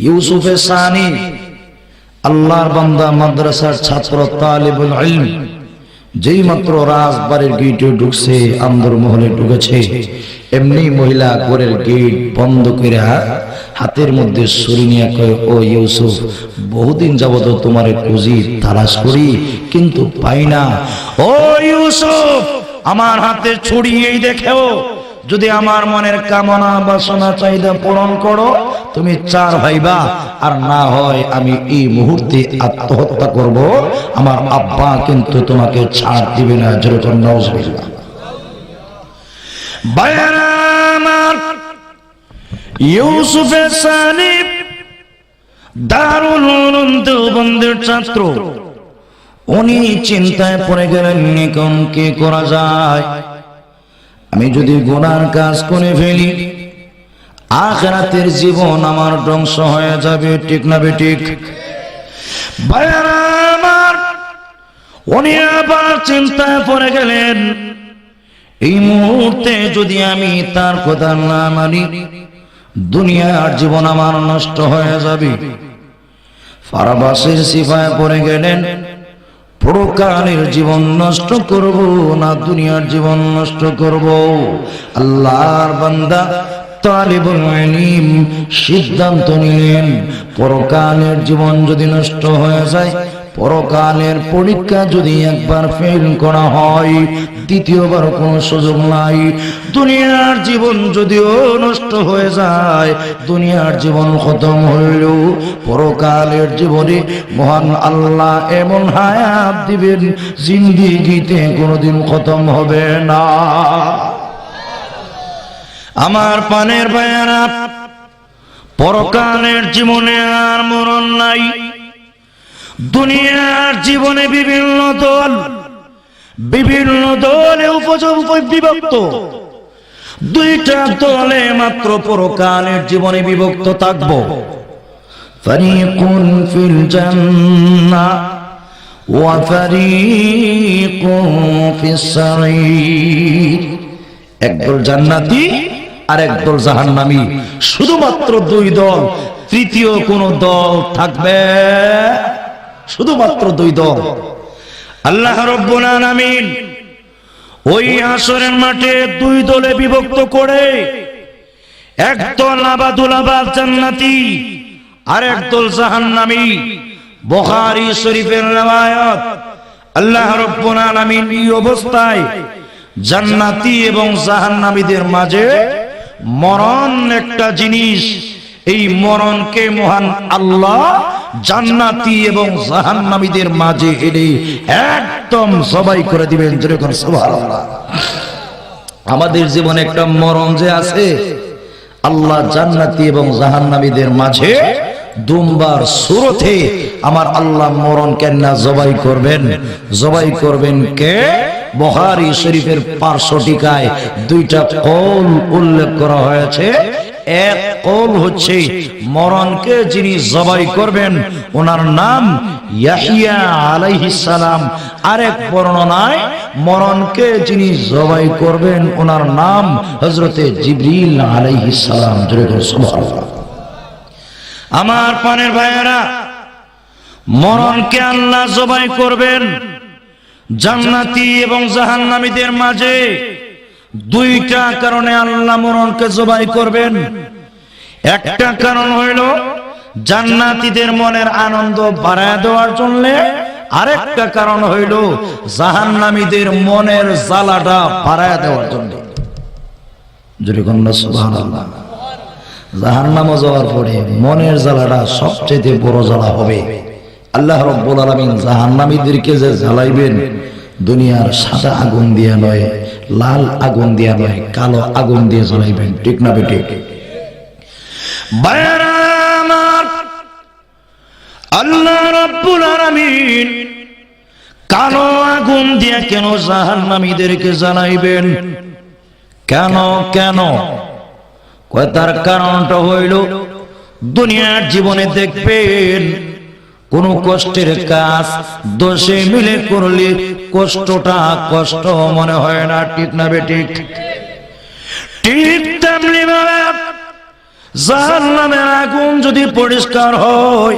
ইউসুফে সানি আল্লাহর বান্দা মাদ্রাসার ছাত্র তালিবুল ইলম যেই মাত্র রাজবাড়ির গেটে ঢুকছে, আন্দর মহলে ঢুকেছে, এমনি মহিলা ঘরের গেট বন্ধ করে হাতের মধ্যে ছুরি নিয়ে কয়, ও ইউসুফ, বহুদিন যাবত তোমার খুঁজি তালাশ করি কিন্তু পাই না। ও ইউসুফ, আমার হাতে ছুরি এই দেখো, যদি আমার মনের কামনা বাসনা চাহিদা পূরণ করো তুমি চার ভাইবা, আর না হয় আমি এই মুহূর্তে আত্মহত্যা করব, আমার আব্বা কিন্তু তোমাকে ছাড় দিবে না। যেরকম নাউজুবিল্লাহ। ভাইরা আমার, ইউসুফে সানি দারুল উলুম দেওবন্দের ছাত্র, উনি চিন্তায় পড়ে গেলেন এখন কি করা যায়। আমি যদি গুনার কাজ করে ফেলি আখিরাতের জীবন আমার ধ্বংস হয়ে যাবে, ঠিক না বেঠিক? ভাইরা আমার, উনি আবার চিন্তায় পড়ে গেলেন, এই মুহূর্তে যদি আমি তার কথা না মানি দুনিয়ার জীবন আমার নষ্ট হয়ে যাবে। ফারাবাসের সিফায় পড়ে গেলেন, পরকালের জীবন নষ্ট করব না দুনিয়ার জীবন নষ্ট করব। আল্লাহর বান্দা তালিবুল ইলম সিদ্ধান্ত নিলেন, পরকালের জীবন যদি নষ্ট হয়ে যায়, পরকালের পরীক্ষা যদি একবার ফেল করা হয় দ্বিতীয়বার কোনো সুযোগ নাই। দুনিয়ার জীবন যদিও নষ্ট হয়ে যায়, দুনিয়ার জীবন খতম হইলেও পরকালের জীবনে মহান আল্লাহ এমন হায়াত দিবেন জিন্দেগিতে কোনোদিন খতম হবে না। আমার পানের ভাইয়েরা, পরকালের জীবনে আর মরণ নাই। দুনিয়ার জীবনে বিভিন্ন দলে বিভক্ত, দুইটা দলে মাত্র পরকালের জীবনে বিভক্ত থাকবো। ফারিকুন ফিল জান্নাহ ওয়া ফারিকুন ফিস সাঈর। একদল জান্নাতি আর একদল জাহান্নামী, শুধুমাত্র দুই দল, তৃতীয় কোন দল থাকবে, শুধুমাত্র দুই দল। আল্লাহ রাব্বুল আলামিন ওই হাসরের মাঠে দুই দলে বিভক্ত করে একদল আবাদুল আবাদ জান্নাতি আর একদল জাহান্নামী। বুখারী শরীফের riwayat, আল্লাহ রাব্বুল আলামিন এই অবস্থায় জান্নাতি এবং জাহান্নামীদের মাঝে মরণ একটা জিনিস, এই মরণকে মহান আল্লাহ জান্নাতি এবং জাহান্নামীদের মাঝে এনে একদম জবাই করে দিবেন। যেরকম সুবহানাল্লাহ। আমাদের জীবনে একটা মরণ যে আছে, আল্লাহ জান্নাতি এবং জাহান্নামীদের মাঝে দুমবার সুরতে আমার আল্লাহ মরণ কেননা জবাই করবেন। জবাই করবেন কে? বুখারী শরীফের 500 টিকায় দুইটা কওল উল্লেখ করা হয়েছে। এক কওল হচ্ছে মরণকে যিনি জবাই করবেন ওনার নাম ইয়াহইয়া আলাইহিস সালাম। আরেক বর্ণনায় মরণকে যিনি জবাই করবেন ওনার নাম হযরতে জিবরিল আলাইহিস সালাম। সুবহানাল্লাহ। আমার পানের ভাইয়েরা, মরণকে আল্লাহ জবাই করবেন জান্নাতি এবং জাহান্নামীদের মাঝে। দুইটা কারণে আল্লাহ মরণকে জবাই করবেন। একটা কারণ হইল জান্নাতীদের মনের আনন্দ বাড়ায় দেওয়ার জন্য, আরেকটা কারণ হইল জাহান্নামীদের মনের জ্বালাটা বাড়ায় দেওয়ার জন্য। যদি কন্যা সুবহানাল্লাহ। জাহান্নামে যাওয়ার পরে মনের জ্বালাটা সবচেয়ে বড় জ্বালা হবে। আল্লাহ রাব্বুল আলামিন জাহান্নামীদেরকে যে জ্বালাইবেন দুনিয়ার সাদা আগুন দিয়ে নয়, লাল আগুন দিয়ে নয়, কালো আগুন দিয়ে জ্বালাইবেন, ঠিক না বেঠিক? ভাইরা আমার, আল্লাহ রাব্বুল আলামিন কালো আগুন দিয়ে কেন জাহান্নামীদেরকে জ্বালাইবেন? কেন কেন? তার কারণটা হইল দুনিয়ার জীবনে দেখবেন কোন কষ্টের কাজ দোষে মিলে করলে কষ্টটা কষ্ট মনে হয় না, ঠিক না বেঠিক? ঠিক তেমনি ভাবে জাহান্নামের আগুন যদি পরিষ্কার হয়,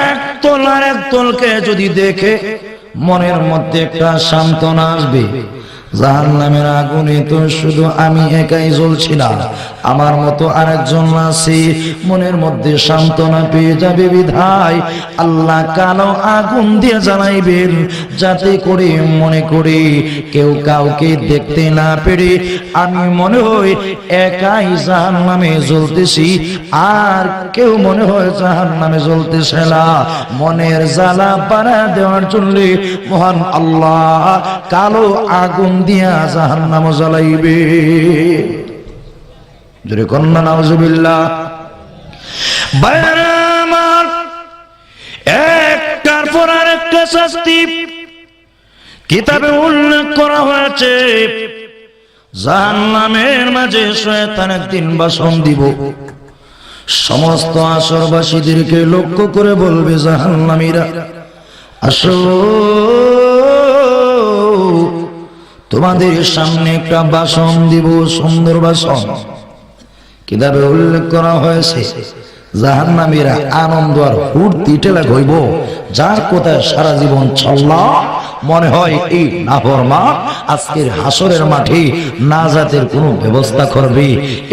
একতল আর একতলকে যদি দেখে মনের মধ্যে একটা সান্ত্বনা আসবে। জাহান্নামের আগুনে তো শুধু আমি একাই জ্বলছি না, আমার মতো আরেকজন আছে, মনের মধ্যে সান্ত্বনা পেয়ে যাবে বিধায় আল্লাহ কালো আগুন দিয়ে জ্বালাইবেন, যাতে করে মনে করে কেউ কাউকে দেখতে না পেরে আমি মনে হয় একাই জাহান্নামে জ্বলতেছি, আর কেউ মনে হয় জাহান্নামে জ্বলতেছে না। মনের জ্বালা বাড়া দেওয়ার জন্য মহান আল্লাহ কালো আগুন দিয়া জাহান্নাম জ্বালাইবে। জোরে কন্না নাউজুবিল্লাহ। বাইরে আমার একটার পর আরেকটা শাস্তি কিতাবে উল্লেখ করা হয়েছে। জাহান্নামের মাঝে শয়তান একদিন ভাষণ দিব, সমস্ত আসরবাসীদেরকে লক্ষ্য করে বলবে, জাহান্নামীরা আসো, তোমাদের সামনে একটা ভাষণ দিব, সুন্দর ভাষণ। কিতাবে উল্লেখ করা হয়েছে জাহান্নামীরা আনন্দ আর ফুর্তি টেলা হইব, যার কোথায় সারা জীবন চললা মনে হয় এই নাফরমান আজকের হাসরের মাঠে নাজাতের কোনো ব্যবস্থা করবে।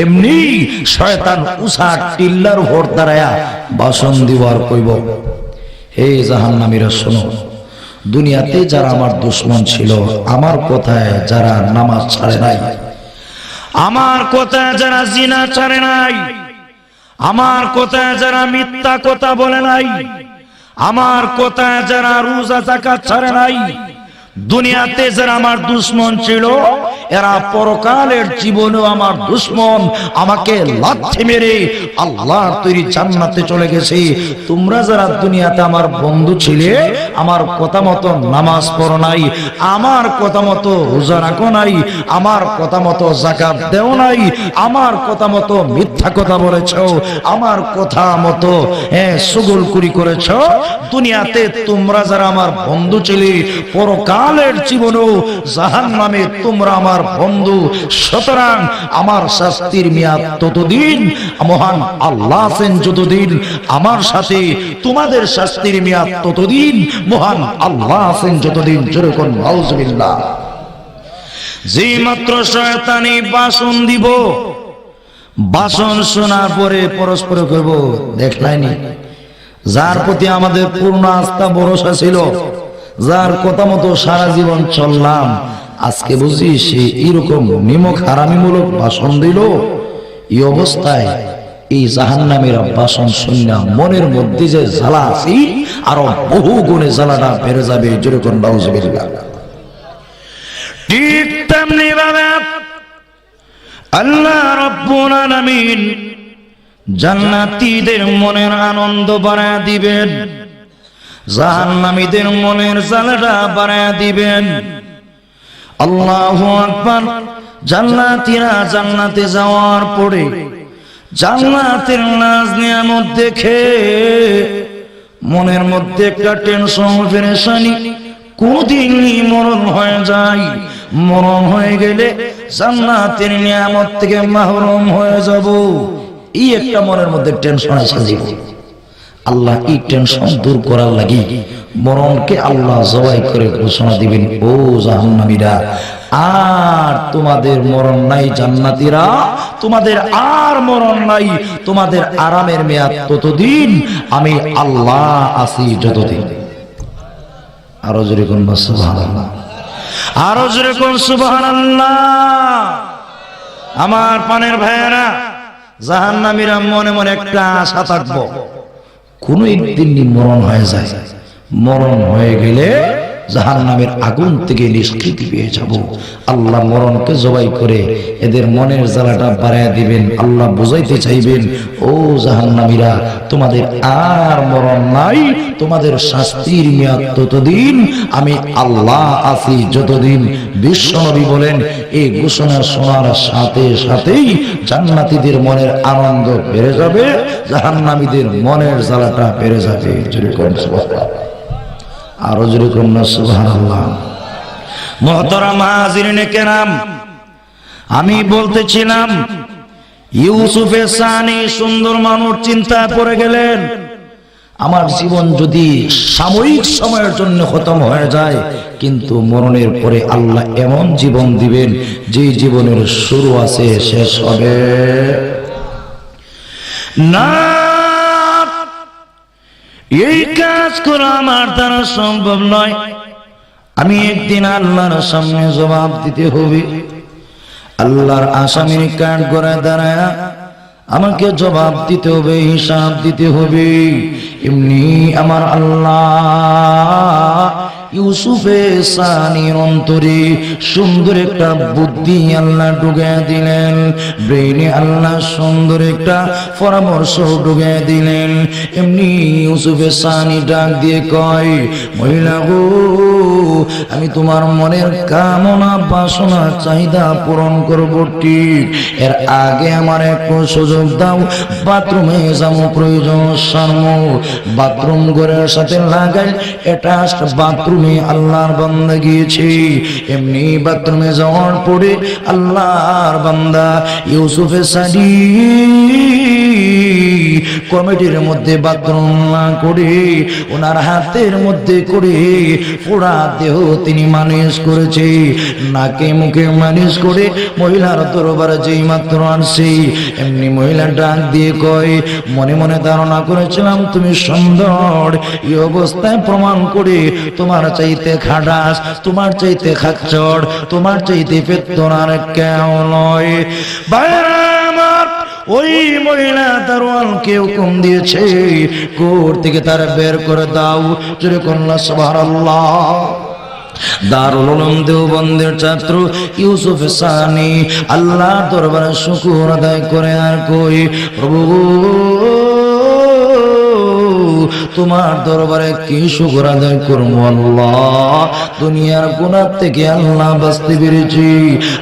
এমনি শয়তান উষা টিল্লার উপর দাঁড়ায়া ভাষণ দিব আর কইব, হে জাহান্নামীরা শোনো, দুনিয়াতে যারা আমার দুশমন ছিল, আমার কথায় যারা নামাজ ছাড়ে নাই, আমার কথায় যারা জিনা ছাড়ে নাই, আমার কথায় যারা মিথ্যা কথা বলে নাই, আমার কথায় যারা রোজা যাকাত ছাড়ে নাই, দুনিয়াতে যারা আমার দুশমন ছিল, এরা পরকালের জীবনেও আমার দুশমন, আমাকে লাথি মেরে আল্লাহর তৈরি জান্নাতে চলে গেছে। তোমরা যারা দুনিয়াতে আমার বন্ধু ছিলে, আমার কথা মতো নামাজ পড়ো নাই, আমার কথা মতো রোজা রাখো নাই, আমার কথা মতো যাকাত দেও নাই, আমার কথা মতো মিথ্যা কথা বলেছ, আমার কথা মতো সুগলকুরি করেছ, দুনিয়াতে তোমরা যারা আমার বন্ধু ছিলে, পরকালের জীবনেও জাহান্নামে তোমরা আমার বন্ধু। সুতরাং আমার শাস্তির মেয়াদ ততদিন, মহান আল্লাহ আছেন যতদিন আমার সাথে, তোমাদের শাস্তির মেয়াদ ততদিন, মহান আল্লাহ আছেন যতদিন। যেরকম নাউজুবিল্লাহ। যে মাত্র শয়তানি ভাষণ দিব, ভাষণ শোনার পরে পরস্পর করব, দেখলাইনি যার প্রতি আমাদের পূর্ণ আস্থা ভরসা ছিল, যার কথা মতো সারা জীবন চললাম, আজকে বুঝি সে এরকম নিমক হারামিমূলক ভাষণ দিল। এই অবস্থায় এই জাহান্নামীরা ভাষণ শুননা মনের মধ্যে যে জ্বালা আছে, আরো বহু গুণে জ্বালাটা বেড়ে যাবে। যেরকম নাউজুবিল্লাহ। ঠিক তেমনি ভাবে আল্লাহ রাব্বুল আলামিন জান্নাতীদের মনের আনন্দ বাড়ায় দিবেন, জাহান্নামীদের মনের জ্বালাটা বাড়ায় দিবেন। আল্লাহু আকবার। জান্নাতীরা জান্নাতে যাওয়ার পরে জান্নাতের নাজ নিয়ামত দেখে মনের মধ্যে একটা টেনশন, পেরেশানি, কোনদিন মরণ হয়ে যায়, মরণ হয়ে গেলে জান্নাতের নিয়ামত থেকে মাহরুম হয়ে যাব, এই একটা মনের মধ্যে টেনশন এসে যাবে। আল্লাহ এই টেনশন দূর করার লাগি মরণকে আল্লাহ জবাই করে ঘোষণা দিবেন, ও জাহান্নামীরা, আর তোমাদের মরণ নাই, জান্নাতীরা তোমাদের আর মরণ নাই, তোমাদের আরামের মেয়াদ ততদিন, আমি আল্লাহ আছি যতদিন। আরো জোরে কোন সুবহানাল্লাহ, আরো জোরে কোন সুবহানাল্লাহ। আমার পানের ভাইয়েরা, জাহান্নামীরা মনে মনে একটা আশা থাকবো, কোন একদিন মরণ হয়ে যায়, মরণ হয়ে গেলে জাহান্নামের আগুন থেকে নিষ্কৃতি পেয়ে যাব। আল্লাহ মরণকে জবাই করে এদের মনের জ্বালাটা বাড়ায় দিবেন। আল্লাহ বুঝাইতে চাইবেন, ও জাহান্নামীরা, তোমাদের আর মরণ নাই, তোমাদের শাস্তির মেয়াদ ততদিন, আমি আল্লাহ আছি যতদিন। বিশ্বনবী বলেন, এই ঘোষণা শোনার সাথে সাথেই জান্নাতীদের মনের আনন্দ বেড়ে যাবে, জাহান্নামীদের মনের জ্বালাটা বেড়ে যাবে। আরো যেরকম না সুবহানাল্লাহ। মুহতারাম হাজিরিনে কেরাম, আমি বলতেছিলাম ইউসুফে সানি সুন্দর মানুষ চিন্তা করে গেলেন, আমার জীবন যদি সাময়িক সময়ের জন্য খতম হয়ে যায়, কিন্তু মরণের পরে আল্লাহ এমন জীবন দিবেন যে জীবনের শুরু আছে শেষ হবে না। এই কাজ করা আমার দ্বারা সম্ভব নয়। আমি একদিন আল্লাহর সামনে জবাব দিতে হবে। আল্লাহর আসামির কাঠ গড়ায় দাঁড়ায় আমাকে জবাব দিতে হবে, হিসাব দিতে হবে। এমনি আমার আল্লাহ ইউসুফে সানির অন্তরে সুন্দর একটা বুদ্ধি আল্লাহ ঢুকিয়ে দিলেন, ব্রেইনে আল্লাহ সুন্দর একটা পরামর্শ ঢুকিয়ে দিলেন। এমনি ইউসুফে সানি ডাক দিয়ে কয়, মহিলা গো, আমি তোমার মনের কামনা বাসনা চাহিদা পূরণ করব ঠিক, এর আগে আমার একটু সুযোগ দাও, বাথরুমে যাবো, প্রয়োজন সারমো। বাথরুম ঘরের সাথে লাগাই অ্যাটাচড বাথরুম আল্লাহর বান্দা গিয়েছে। এমনি বাথরুমে যাওয়ার পরে আল্লাহর বান্দা ইউসুফে সানি কমিটির মধ্যে বাথরুম না করে ওনার হাতের মধ্যে করে পুরা দেহ তিনি মালিশ করেছে, নাকে মুখে মালিশ করে মহিলার দরবারে যেই মাত্র আনছে, এমনি মহিলা ডাক দিয়ে কয়, মনে মনে ধারণা করেছিলাম তুমি সুন্দর, এই অবস্থায় প্রমাণ করে তোমার চাইতে খাটাস, তোমার চাইতে খাচ্চর, তোমার চাইতে পেত্তনার কেউ নয়। বাইরে আমার ওই মহিলা দারোয়ানকে হুকুম দিয়েছে, কোর থেকে তার বের করে দাও। জোরে কন্যা সুবহানাল্লাহ। দারুল উলুম দেওবন্দের ছাত্র ইউসুফ সানি আল্লাহর দরবারে শুকর আদায় করে আর কই, প্রভু তোমার দরবারে কি শুকর আদায় করবো আল্লাহ, দুনিয়ার গুনাহ থেকে আল্লাহ বাঁচতে পেরেছি।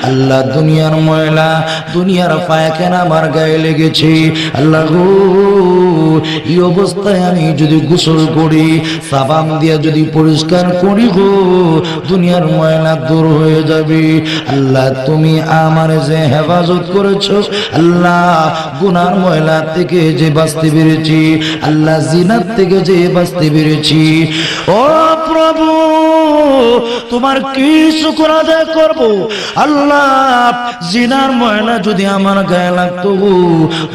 আল্লাহ দুনিয়ার ময়লা, দুনিয়ার পায়খানা আমার গায়ে লেগেছে। আল্লাহ গো, এই অবস্থায় আমি যদি গোসল করি, সাবান দিয়ে যদি পরিষ্কার করি গো, দুনিয়ার ময়লা দূর হয়ে যাবে। আল্লাহ তুমি আমার যে হেফাজত করেছো, আল্লাহ গুনার ময়লা থেকে যে বাঁচতে পেরেছি, আল্লাহ জিনাত থেকে যে বাঁচতে পেরেছি, ও প্রভু তোমার কি শুকর আদায় করবো। আল্লাহ জিনার ময়লা যদি আমার গায়ে লাগতো,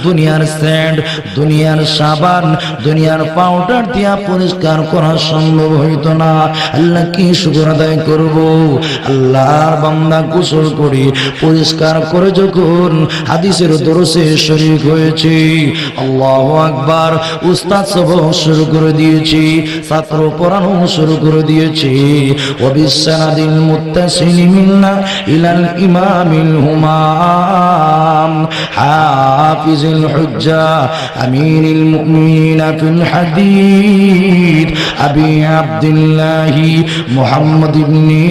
দুনিয়ার স্যান্ড, দুনিয়ার সাবান, দুনিয়ার পাউডার দিয়া পরিষ্কার করা সম্ভব হইতো না। আল্লাহ কি শুকর আদায় করবো। আল্লাহর বান্দা গোসল করে পরিষ্কার করে যখন হাদিসের দরসে শরীক হয়েছে, আল্লাহু আকবার, উস্তাদ সবক শুরু করে দিয়েছি, ছাত্র পড়ানো শুরু করে দিয়েছি। ওয়াবিসসানাদিল মুত্তাসিলি মিন্না ইলাল ইমামিল হুমাম হাফিজুল হুজ্জা আমিরুল মুমিনিনা ফিল হাদিস আবি আব্দুল্লাহ মুহাম্মদ ইবনে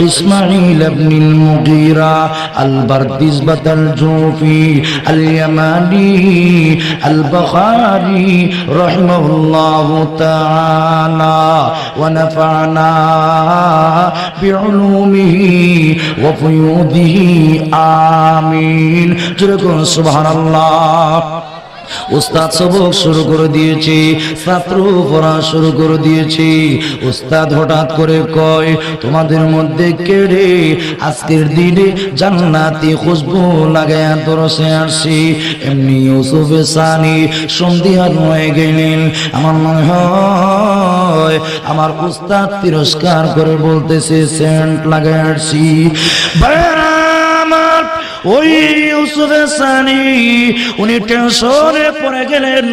ইসমাঈল ইবনুল মুগীরা আল বারদিসবাত আল জুফি আল ইয়ামানি আল বুখারী রাহিমাহুল্লাহু তাআলা ওয়া নাফা'না বিউলুমিহি ওয়া ফুয়ুদিহি আমিন। জোরে সুবহানাল্লাহ। উস্তাদ সবক শুরু করে দিয়েছে, ছাত্র পড়া শুরু করে দিয়েছে। উস্তাদ হঠাৎ করে কয়, তোমাদের মধ্যে কে রে আজকের দিনে জান্নাতি খুশবু লাগায়া দরসে আসছি। এমনি ইউসুফ সানি সন্ধিহান হয়ে গেলেন। আমার মনে হয় আমার উস্তাদ তিরস্কার করে বলতেছে সেন্ট লাগায় আসছি। ওই ইউসুফ সানি উনি টেনশনে পড়ে গেলেন।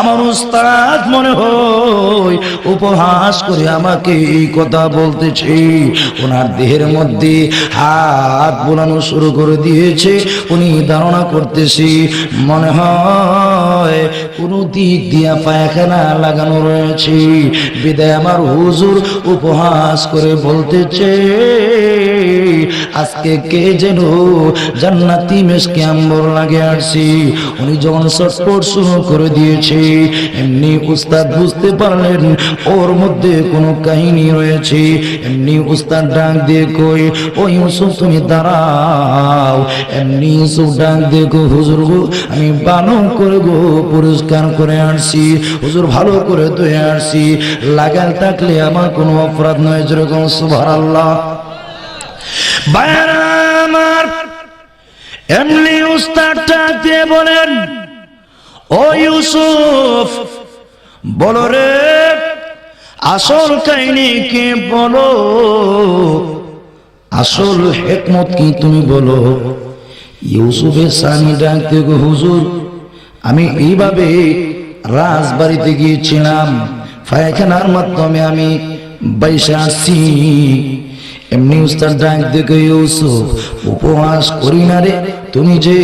আমার উস্তাদ মনে হয় উপহাস করে আমাকে এই কথা বলতেছে। ওনার দেহের মধ্যে হাত বোলানো শুরু করে দিয়েছে। উনি ধারণা করতেছি মনে হয় কোনো দিক দিয়া পায়খানা লাগানো রয়েছে। বিদায় আমার হুজুর উপহাস করে বলতেছে, আজকে কে যেন জান্নাতি মেশকে আম্বর লাগে আসছি। উনি যখন চটপট শুরু করে দিয়েছে, এমনি উস্তাদ বুঝতে পারলেন ওর মধ্যে কোনো কাহিনী রয়েছে। এমনি উস্তাদ ডাক দিয়ে কই, ও ইউসুফ তুমি দাঁড়াও। এমনি ইউসুফ ডাক দিয়ে কই, হুজুর গো আমি ভালো করে গো পরিষ্কার করে আসছি, হুজুর ভালো করে ধুয়ে আসছি, লাগাল থাকলে আমার কোনো অপরাধ নয়। যেরকম সুবহানাল্লাহ। ভাইরা আমার, এমনি উস্তাদ ডাক দিয়ে বলেন, ও ইউসুফ বলো রে, আসল কাহিনী কি বলো, আসল হিকমত কি তুমি বলো। ইউসুফের স্বামী ডাক দিয়ে কই, হুজুর আমি এইভাবে রাজবাড়িতে গিয়েছিলাম, পায়খানার মাধ্যমে আমি বাইসা আসছি। এমনি উস্তাদ ডাক দেখে, ইউসুফ উপহাস করি না রে, তুমি যে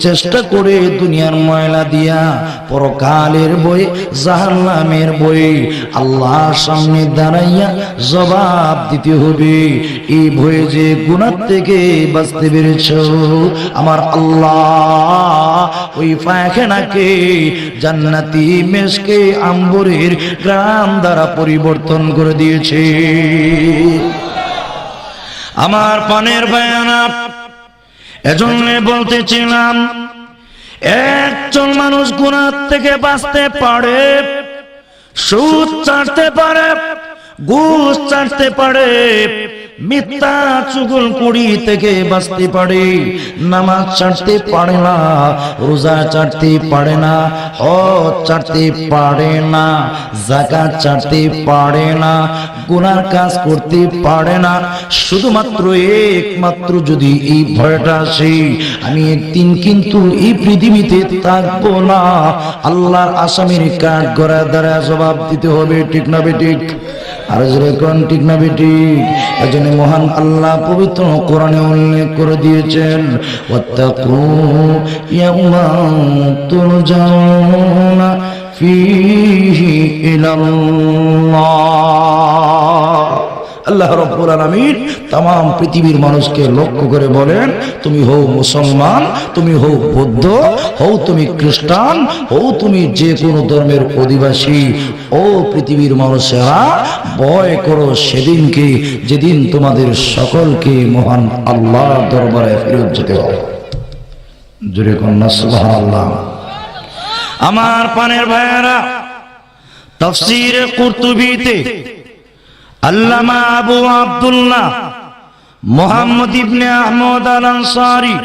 চেষ্টা করে দুনিয়ার ময়লা দিয়া পরকালের বই জাহান্নামের বই আল্লাহর সামনে দাঁড়াইয়া জবাব দিতে হবে, এই ভয়ে যে গুনাহ থেকে বাঁচতে পেরেছ, আমার আল্লাহ ওই পায়খানাকে জান্নাতি মেশকে আম্বরের গ্রাম দ্বারা পরিবর্তন করে দিয়েছে। আমার পানের বায়ানা, এজন্য বলতেছিলাম, একজন মানুষ গুনাহ থেকে বাঁচতে পারে, সুদ ছাড়তে পারে, ঘুষ ছাড়তে পারে, মিথ্যা চুগলখড়ি থেকে বাঁচতে পারে, নামাজ ছাড়তে পারে না, রোজা ছাড়তে পারে না, হজ ছাড়তে পারে না, যাকাত ছাড়তে পারে না, গুনার কাজ করতে পারে না, শুধুমাত্র একমাত্র যদি এই ভয়টা আসে আমি একদিন কিন্তু এই পৃথিবীতে থাকবো না, আল্লাহর আসামির কাঠ গড়ায় দাঁড়ায় জবাব দিতে হবে। ঠিক না বেঠিক? আর যেরকম ঠিক না বেঠিক? এজন্য মহান আল্লাহ পবিত্র কোরআনে উল্লেখ করে দিয়েছেন, ওয়াত্তাকু ইয়াওমান তুরজাউনা ফীহি ইলাল্লাহ। আল্লাহ রাব্বুল আলামিন तमाम পৃথিবীর মানুষকে লক্ষ্য করে বলেন, তুমি হও মুসলমান, তুমি হও বৌদ্ধ, হও তুমি খ্রিস্টান, হও তুমি যে কোনো ধর্মের অধিবাসী, ও পৃথিবীর মানুষেরা ভয় করো সেদিনকে যেদিন তোমাদের সকলকে মহান আল্লাহর দরবারে ফেরত যেতে হবে। জোরে কন্যা সুবহানাল্লাহ। আমার পানের ভাইয়েরা, তাফসীরে কুরতুবীতে আল্লামা আবু আব্দুল্লাহ মুহাম্মদ ইবনে আহমদ আল আনসারী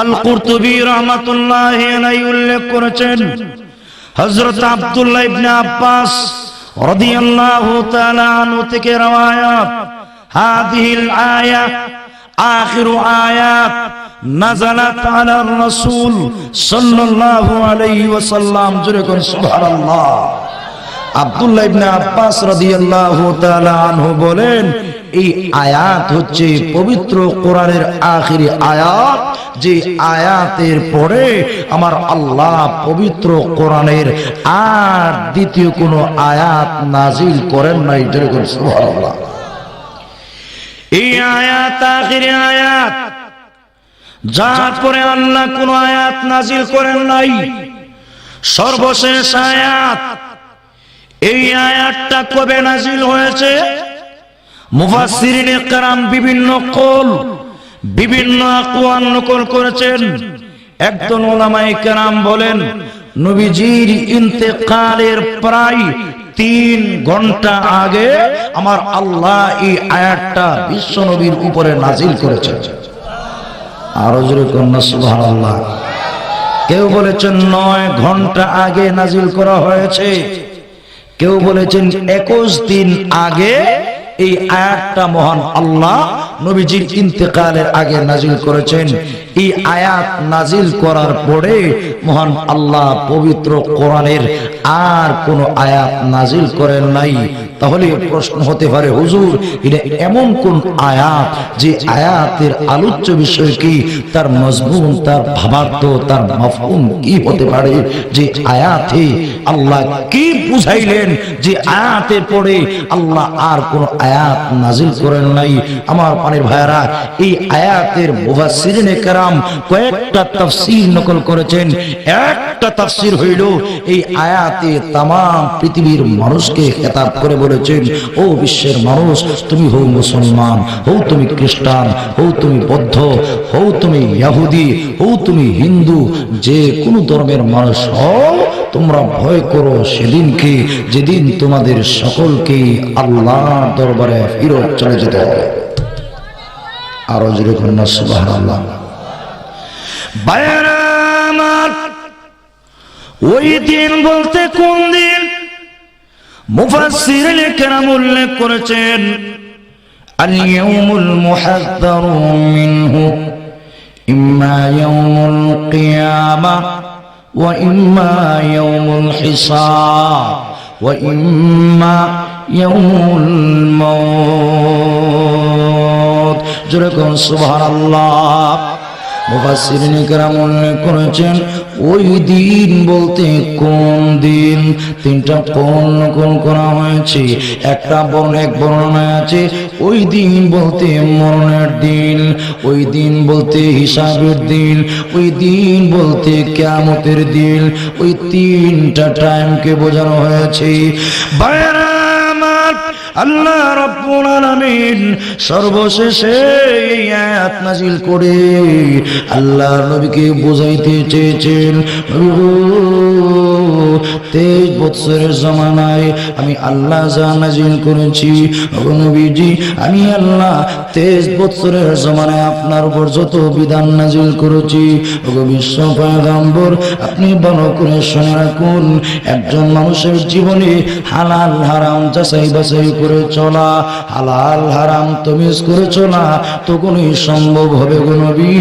আল কুরতুবী রাহমাতুল্লাহি আলাইহি উল্লেখ করেছেন, হযরত আব্দুল্লাহ ইবনে আব্বাস রাদিয়াল্লাহু তাআলা আনহু থেকে রওয়ায়াত, হাদিহিল আয়া আখিরু আয়াত নাযালাত আলার রাসূল সাল্লাল্লাহু আলাইহি ওয়াসাল্লাম। জোরে কোন সুবহানাল্লাহ। আব্দুল্লাহ ইবনে আব্বাস রাদিয়াল্লাহু তাআলা আনহু বলেন, এই আয়াত হচ্ছে পবিত্র কোরআনের আখিরি আয়াত, যে আয়াতের পরে আমার আল্লাহ পবিত্র কোরআনের আর দ্বিতীয় কোনো আয়াত নাজিল করেন নাই। যেরকম সুবহানাল্লাহ। এই আয়াত আখিরি আয়াত, যার পরে আল্লাহ কোনো আয়াত নাজিল করেন নাই, সর্বশেষ আয়াত। এই আয়াতটা কবে নাজিল হয়েছে? মুফাসসিরিনে কেরাম বিভিন্ন কওল, বিভিন্ন আকওয়াল নকল করেছেন। একজন উলামায়ে কেরাম বলেন, নবীজির ইন্তেকালের প্রায় 3 ঘন্টা আগে আমার আল্লাহ এই আয়াতটা বিশ্ব নবীর উপরে নাজিল করেছেন। আরো জোরে কন্যা সুবহানাল্লাহ। কেউ বলেছেন 9 ঘন্টা আগে নাজিল করা হয়েছে, কেউ বলেছেন 21 দিন আগে এই আয়াতটা মহান আল্লাহ নবীজির ইন্তেকালের আগে নাজিল করেছেন। এই আয়াত নাজিল করার পরে মহান আল্লাহ পবিত্র কোরআনের আর কোন আয়াত নাজিল করেন নাই। তাহলে প্রশ্ন হতে পারে, হুজুর এটা এমন কোন আয়াত যে আয়াতের আলোচ্য বিষয় কি, তার মজমুন, তার ভাবার্থ, তার মাফহুম কি হতে পারে, যে আয়াতে আল্লাহ কি বুঝাইলেন যে আয়াতের পরে আল্লাহ আর কোন আয়াত নাজিল করেন নাই? আমার পানির ভাইরা, এই আয়াতের মুফাসসিরিনে কেরাম কয়েকটা তাফসীর নকল করেছেন। একটা তাফসীর হইল এই আয়াতে তাম পৃথিবীর মানুষকে খেতাব করে বলেছেন, ও বিশ্বের মানুষ, তুমি হও মুসলমান, হও তুমি খ্রিস্টান, হও তুমি বৌদ্ধ, হও তুমি ইহুদি, হও তুমি হিন্দু, যে কোনো ধর্মের মানুষ হও, তোমরা ভয় করো সেদিনকে যেদিন তোমাদের সকলকে আল্লাহর দরবারে ফিরত চলে যেতে হবে। আরো জোরে করুন সুবহানাল্লাহ। ভাইরা আমার, ওই দিন বলতে কোন দিন? মুফাসসিরিনে কেরাম উল্লেখ করেছেন, আল ইয়াউমুল মুহাদ্দারু মিনহু ইম্মা ইয়াউমুল কিয়ামা ওয়া ইম্মা ইয়াউমুল হিসাব ওয়া ইম্মা ইয়াউমুল মাউত। জোরে কোন সুবহানাল্লাহ। মুফাসসিরিনে কেরাম উল্লেখ করেছেন, ওই দিন বলতে কোন দিন? তিনটা কোন নকল করা হয়েছে। এক বর্ণনায় আছে ওই দিন বলতে মরণের দিন, ওই দিন বলতে হিসাবের দিন, ওই দিন বলতে কিয়ামতের দিন। ওই তিনটা টাইমকে বোঝানো হয়েছে। ভাইরা আমার, আল্লাহ রাব্বুল আলামিন সর্বশেষে এই আয়াত নাযিল করে আল্লাহর নবীকে বোঝাইতে চেয়েছেন, 23 বছরের জমানায় আমি আল্লাহ যা নাযিল করেছি, ও নবীজি, আমি আল্লাহ 23 বছরের জমানায় আপনার উপর যত বিধান নাযিল করেছি, ও বিশ্ব পয়গম্বর, আপনি ভালো করে শুনে রাখুন, একজন মানুষের জীবনে হালাল হারাম যাচাই বাছাই করে চলা, হালাল হারাম তমিজ করে চলা তখনই সম্ভব হবে গো নবী।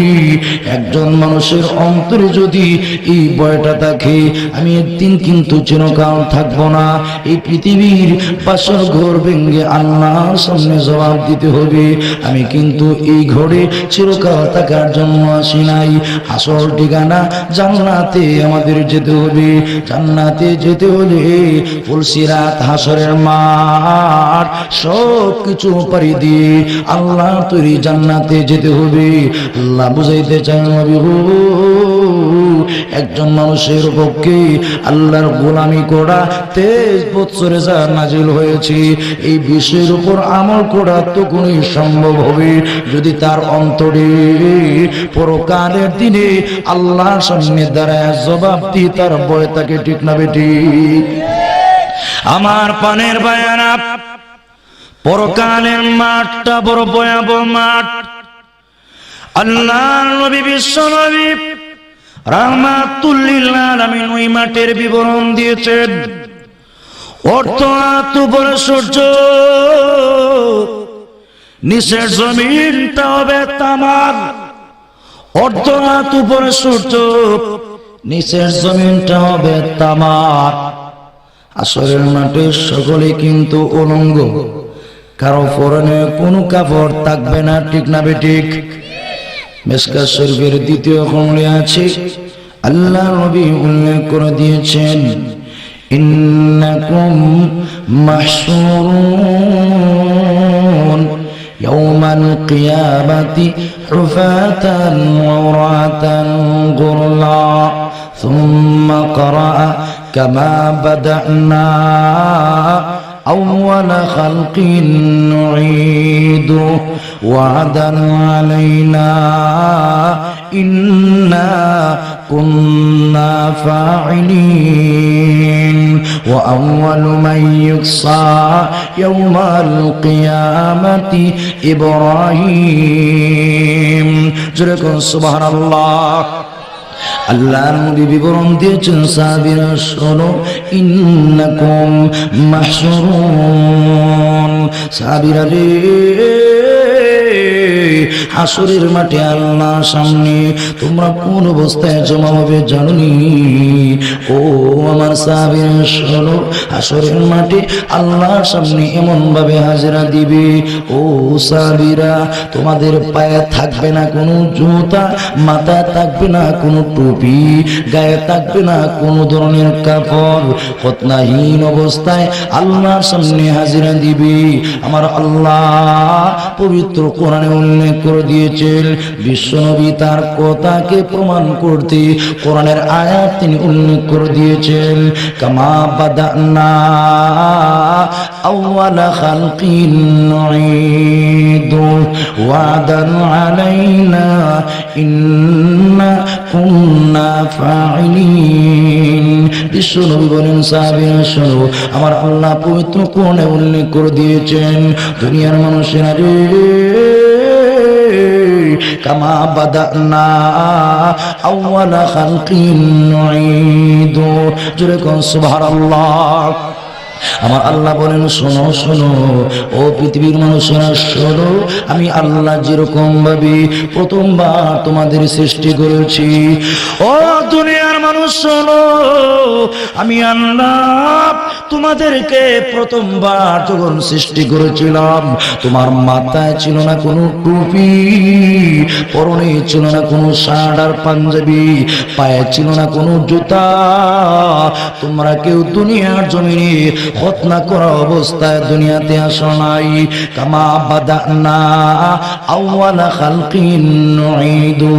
একজন মানুষের অন্তরে যদি এই ভয়টা থাকে, আমি একদিন কিন্তু চিরকাল থাকবো না, এই পৃথিবীর বাসর ঘর ভেঙে আল্লাহর সামনে জবাব দিতে হবে, আমি কিন্তু এই ঘরে চিরকাল থাকার জন্য আসি নাই, আসল ঠিকানা জান্নাতে আমাদের যেতে হবে। জান্নাতে যেতে হলে ফুলসিরাত হাসরের মাঠ সব কিছু পাড়ি দিয়ে আল্লাহ তৈরি জান্নাতে যেতে হবে। আল্লাহ বুঝাইতে চান, নবী গো, একজন মানুষের পক্ষে আল্লাহর গোলামি করা 23 বছরে যা নাজিল হয়েছে, এই বিষয়ের উপর আমল করা তখনই সম্ভব হবে যদি তার অন্তরে পরকালের দিনে আল্লাহর সামনে দাঁড়ায় জবাব দিয়ে তার ভয় থাকে। ঠিক না বেটি? আমার পানের ভাইয়ারা, পরকালের মাঠটা বড় ভয়াবহ মাঠ। আল্লাহর নবী বিশ্ব নবী রাহমাতুল লিল আলামিন ওই মাঠের বিবরণ দিয়েছেন। অর্থাৎ উপরে সূর্য, নিচের জমিনটা হবে তামার। অর্থাৎ উপরে সূর্য, নিচের জমিনটা হবে তামার। আসরের মাঠে সকলে কিন্তু উলঙ্গ, কারো পরনে কোনো কাপড় থাকবে না। ঠিক না বেঠিক? মিশকাত শরীফের 2য় খণ্ডে আছে, আল্লাহ নবী উল্লেখ করে দিয়েছেন, ইন্নাকুম মাহশুরুন ইয়াউমাল কিয়ামাতি হুফাতান উরাতান গুরলা সুম্মা ক্বারাআ কামা বাদা'না أول خلق نعيده وعدا علينا إنا كنا فاعلين وأول من يقصى يوم القيامة إبراهيم جركم سبحان الله আল্লাহর নবী বিবরণ দিয়েছেন, সাহাবীরা শোনো, ইন্নাকুম মাহশুরুন, সাহাবীরা রে, হাসরের মাঠে আল্লাহর সামনে তোমরা কোন অবস্থায় জমা হবে জানোনি? ও আমার সাহাবীরা শোনো, হাসরের মাঠে আল্লাহর সামনে এমন ভাবে হাজিরা দিবে, ও সাহাবীরা তোমাদের পায়ে থাকবে না কোনো জুতা, মাথায় থাকবে না কোনো টুপি, গায়ে থাকবে না কোনো ধরনের কাপড়, খতনাহীন অবস্থায় আল্লাহর সামনে হাজিরা দিবে। আমার আল্লাহ পবিত্র কোরআনে উল্লেখ করে দিয়েছেন, বিশ্বনবী তার কথাকে প্রমাণ করতে কোরআনের আয়াত তিনি উল্লেখ করে দিয়েছেন, কামা বাদানা আউয়ালা খালকিন নুঈদু ওয়াদান আলাইনা ইন্না কুন্না ফাইলিন। বিশ্বনবী বলেন, সাহাবীরা শোনো, আমার আল্লাহ পবিত্র কোরআনে উল্লেখ করে দিয়েছেন, দুনিয়ার মানুষেরা রে, কামা বাদানা আউয়ালা খালকিন নুঈদু। জোরে কোন সুবহানাল্লাহ। আমার আল্লাহ বলেন, শোনো শোনো ও পৃথিবীর মানুষেরা শোনো, আমি আল্লাহ যেরকম ভাবে প্রথমবার তোমাদের সৃষ্টি করেছি, ও দুনিয়ার মানুষ শোনো, আমি আল্লাহ তোমাদেরকে প্রথমবার যখন সৃষ্টি করেছিলাম, তোমার মাথায় ছিল না কোনো টুপি, পরনে ছিল না কোনো শার্ট আর পাঞ্জাবি, পায়ে ছিল না কোনো জুতা, তোমরা কেউ দুনিয়ার জমিনে খতনা করা অবস্থায় দুনিয়াতে আসো নাই। কামা বাদানা আউয়ালা খালকিন নুঈদু,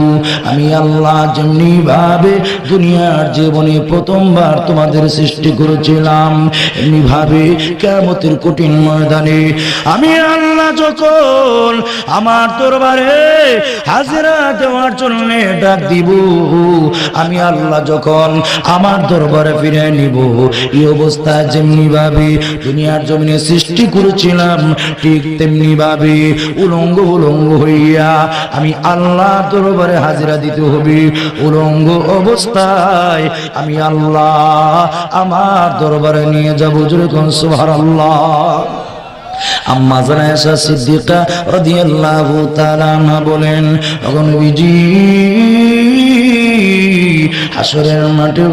আমি আল্লাহ যেমনি ভাবে দুনিয়ার জীবনে প্রথমবার তোমাদের সৃষ্টি করেছিলাম, এমনি ভাবে কিয়ামতের কঠিন ময়দানে আমি আল্লাহ যখন আমার দরবারে হাজিরা দেওয়ার জন্য ডাক দিব, আমি আল্লাহ যখন আমার দরবারে ফিরে নিব, এই অবস্থায় যেমনি ভাবে দুনিয়ার জমিনে সৃষ্টি করেছিলাম, ঠিক তেমনি ভাবে উলঙ্গ উলঙ্গ হইয়া আমি আল্লাহ দরবারে হাজিরা দিতে হবে। উলঙ্গ অবস্থায় আমি আল্লাহ আমার দরবারে নিয়ে যাবো। জোরে কোন সুবহানাল্লাহ। আম্মা জানা আয়েশা সিদ্দিকা রাদিয়াল্লাহু তাআলা আনহা বলেন, নবীজি হাসরের মাঠে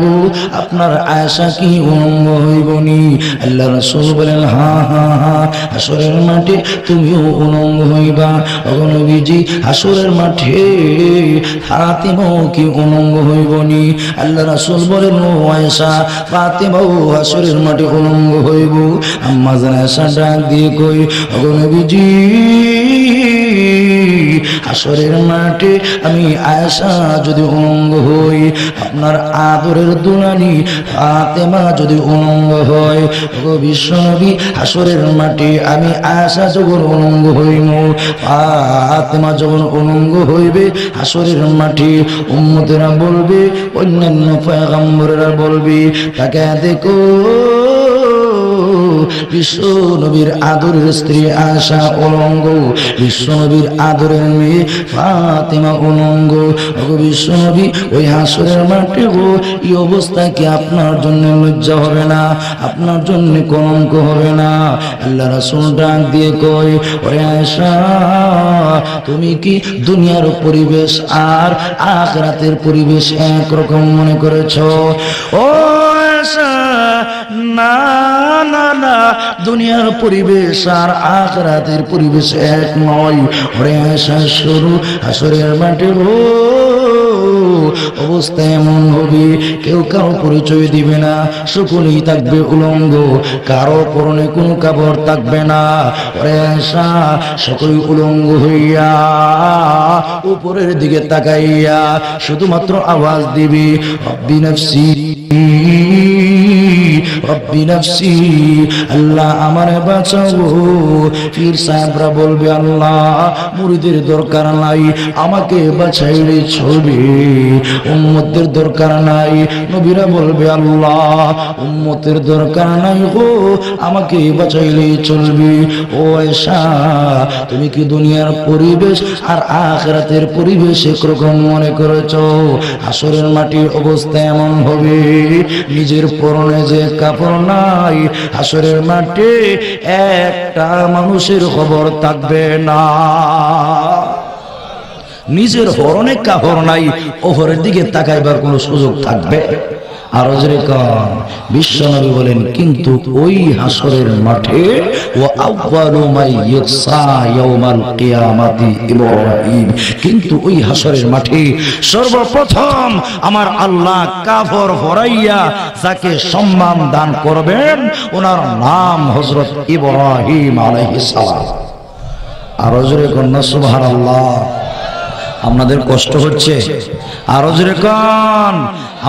আপনার আয়েশা কি উলঙ্গ হইবনি? আল্লাহ রাসূল বলেন, হ্যাঁ হ্যাঁ হ্যাঁ, হাসরের মাঠে তুমিও উলঙ্গ হইবা। নবীজি হাসরের মাঠে ফাতিমাও কি উলঙ্গ হইবনি? আল্লাহ রাসূল বলেন, ও আয়েশা, ফাতিমাও হাসরের মাঠে উলঙ্গ হইব। আম্মা জানা আয়েশা ডাক দিয়ে কই, নবীজি হাসরের মাঠে আমি আয়েশা যদি উলঙ্গ হই, আপনার আদরের দুলালি ফাতেমা যদি উলঙ্গ হয়, বিশ্বনবী হাসরের মাঠে আমি আয়েশা যখন উলঙ্গ হইব, ফাতেমা যখন উলঙ্গ হইবে, হাসরের মাঠে উম্মতেরা বলবে, অন্যান্য পয়গম্বরেরা বলবে, তাকে দেখো বিশ্ব নবীর আদরের স্ত্রী আয়েশা উলঙ্গ, বিশ্ব নবীর আদরের মেয়ে ফাতেমা উলঙ্গ। বিশ্ব নবী ওই হাসরের মাঠে এই অবস্থা কি আপনার জন্য লজ্জা হবে না? আপনার জন্য কলঙ্ক হবে না? আল্লাহ রাসূল ডাক দিয়ে কয়, ওরে আয়েশা, তুমি কি দুনিয়ার পরিবেশ আর আখিরাতের পরিবেশ একরকম মনে করেছো? ও আয়েশা, না না না, দুনিয়ার পরিবেশ আর আখিরাতের পরিবেশ এক নয়। ওরে আয়েশা, শুরু হাসরের মাঠে অবস্থা এমন হবে, কেউ কারো পরিচয় দিবে না, সকলেই থাকবে উলঙ্গ, কারো পরনে কোনো কাপড় থাকবে না। ওরে আয়েশা, সকলেই উলঙ্গ হইয়া উপরের দিকে তাকাইয়া শুধুমাত্র আওয়াজ দিবে, রব্বি নাফসি রব্বি নাফসি, আল্লাহ আমারে বাঁচাও। পীর সাহেবরা বলবে, আল্লাহ মুরিদের দরকার নাই, আমাকে বাঁচাইলে চলবে, উম্মতের দরকার নাই। নবীরা বলবে, আল্লাহ উম্মতের দরকার নাই গো, আমাকে বাঁচাইলে চলবে। ও আয়েশা, তুমি কি দুনিয়ার পরিবেশ আর আখিরাতের পরিবেশ একরকম মনে করেছো? হাসরের মাটির অবস্থা এমন হবে, নিজের পরনে যে কাপড় নাই, হাসরের মাঠে একটা মানুষের খবর থাকবে না। নিজের হরণে কাপড় নাই, ওহরের দিকে তাকাইবার কোনো সুযোগ থাকবে? আর বিশ্বনবী বলেন, কিন্তু ওই হাসরের মাঠে ওয়া আউয়ালু মা ইউসা ইয়াউমাল কিয়ামাতি ইব্রাহিম, কিন্তু ওই হাসরের মাঠে সর্বপ্রথম আমার আল্লাহ কাফর হরাইয়া যাকে সম্মান দান করবেন ওনার নাম হযরত ইব্রাহিম আলাইহিস সালাম। আর জোরে কন্যা সুবহানাল্লাহ। আপনাদের কষ্ট হচ্ছে? আরো জোরে কান।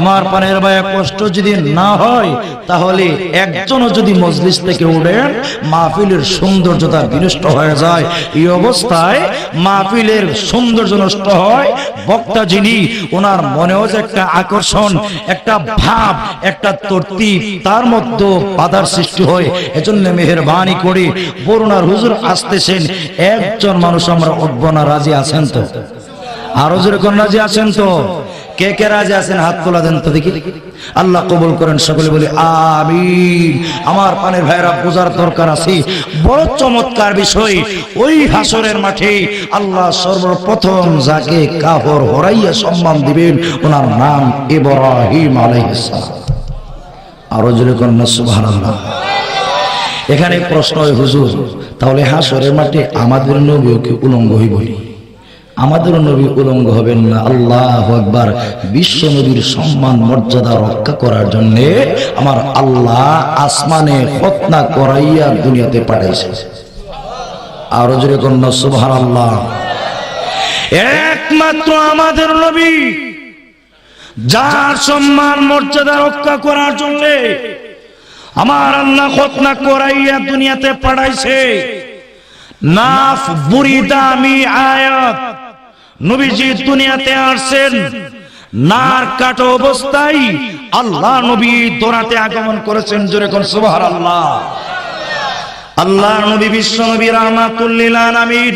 আমার পানের ভাইয়া কষ্ট যদি না হয় তাহলে একজনও যদি মজলিস থেকে উঠেন মাহফিলের সৌন্দর্যতা বিনষ্ট হয়ে যায়। এই অবস্থায় মাহফিলের সৌন্দর্য নষ্ট হয়। বক্তা যিনি, ওনার মনেও যে একটা আকর্ষণ, একটা ভাব, একটা তরতিব, তার মধ্যে বাধার সৃষ্টি হয়। এজন্য মেহেরবানি করে বরুণার হুজুর আসতেছেন, একজন মানুষ আমরা উঠবো না, রাজি আছেন তো? আরো যেরকম রাজি আছেন তো? কে কে রাজি আছেন হাত তোলা দেন তো দেখি। আল্লাহ কবুল করেন, সকলে বলি আমিন। আমার পানের ভাইরা বোঝার দরকার আছে, বড় চমৎকার বিষয়। ওই হাসরের মাঠে আল্লাহ সর্বপ্রথম যাকে কাফর হরাইয়া সম্মান দিবেন ওনার নাম ইব্রাহিম আলাইহিস সালাম। আরো যেরকম সুবহানাল্লাহ। এখানে প্রশ্ন হয়, হুজুর তাহলে হাসরের মাঠে আমাদের নবীও কি উলঙ্গ হইব? আমাদের নবী উলঙ্গ হবেন না। আল্লাহু আকবার। বিশ্ব নবীর সম্মান মর্যাদা রক্ষা করার জন্য আমার আল্লাহ আসমানে খতনা করাইয়া দুনিয়াতে পাঠাইছে। আর জোরে কন্যা সুবহানাল্লাহ। একমাত্র আমাদের নবী যার সম্মান মর্যাদা রক্ষা করার জন্য আমার আল্লাহ খতনা করাইয়া দুনিয়াতে পাঠাইছে। নাফ বুড়ি দামি আয়াত নবীজি দুনিয়াতে আসছেন, নার কাটো অবস্থায় আল্লাহ নবী দোরাতে আগমন করেছেন। জোরে কোন সুবহানাল্লাহ। আল্লাহ নবী বিশ্ব নবী রাহমাতুল লিল আলামিন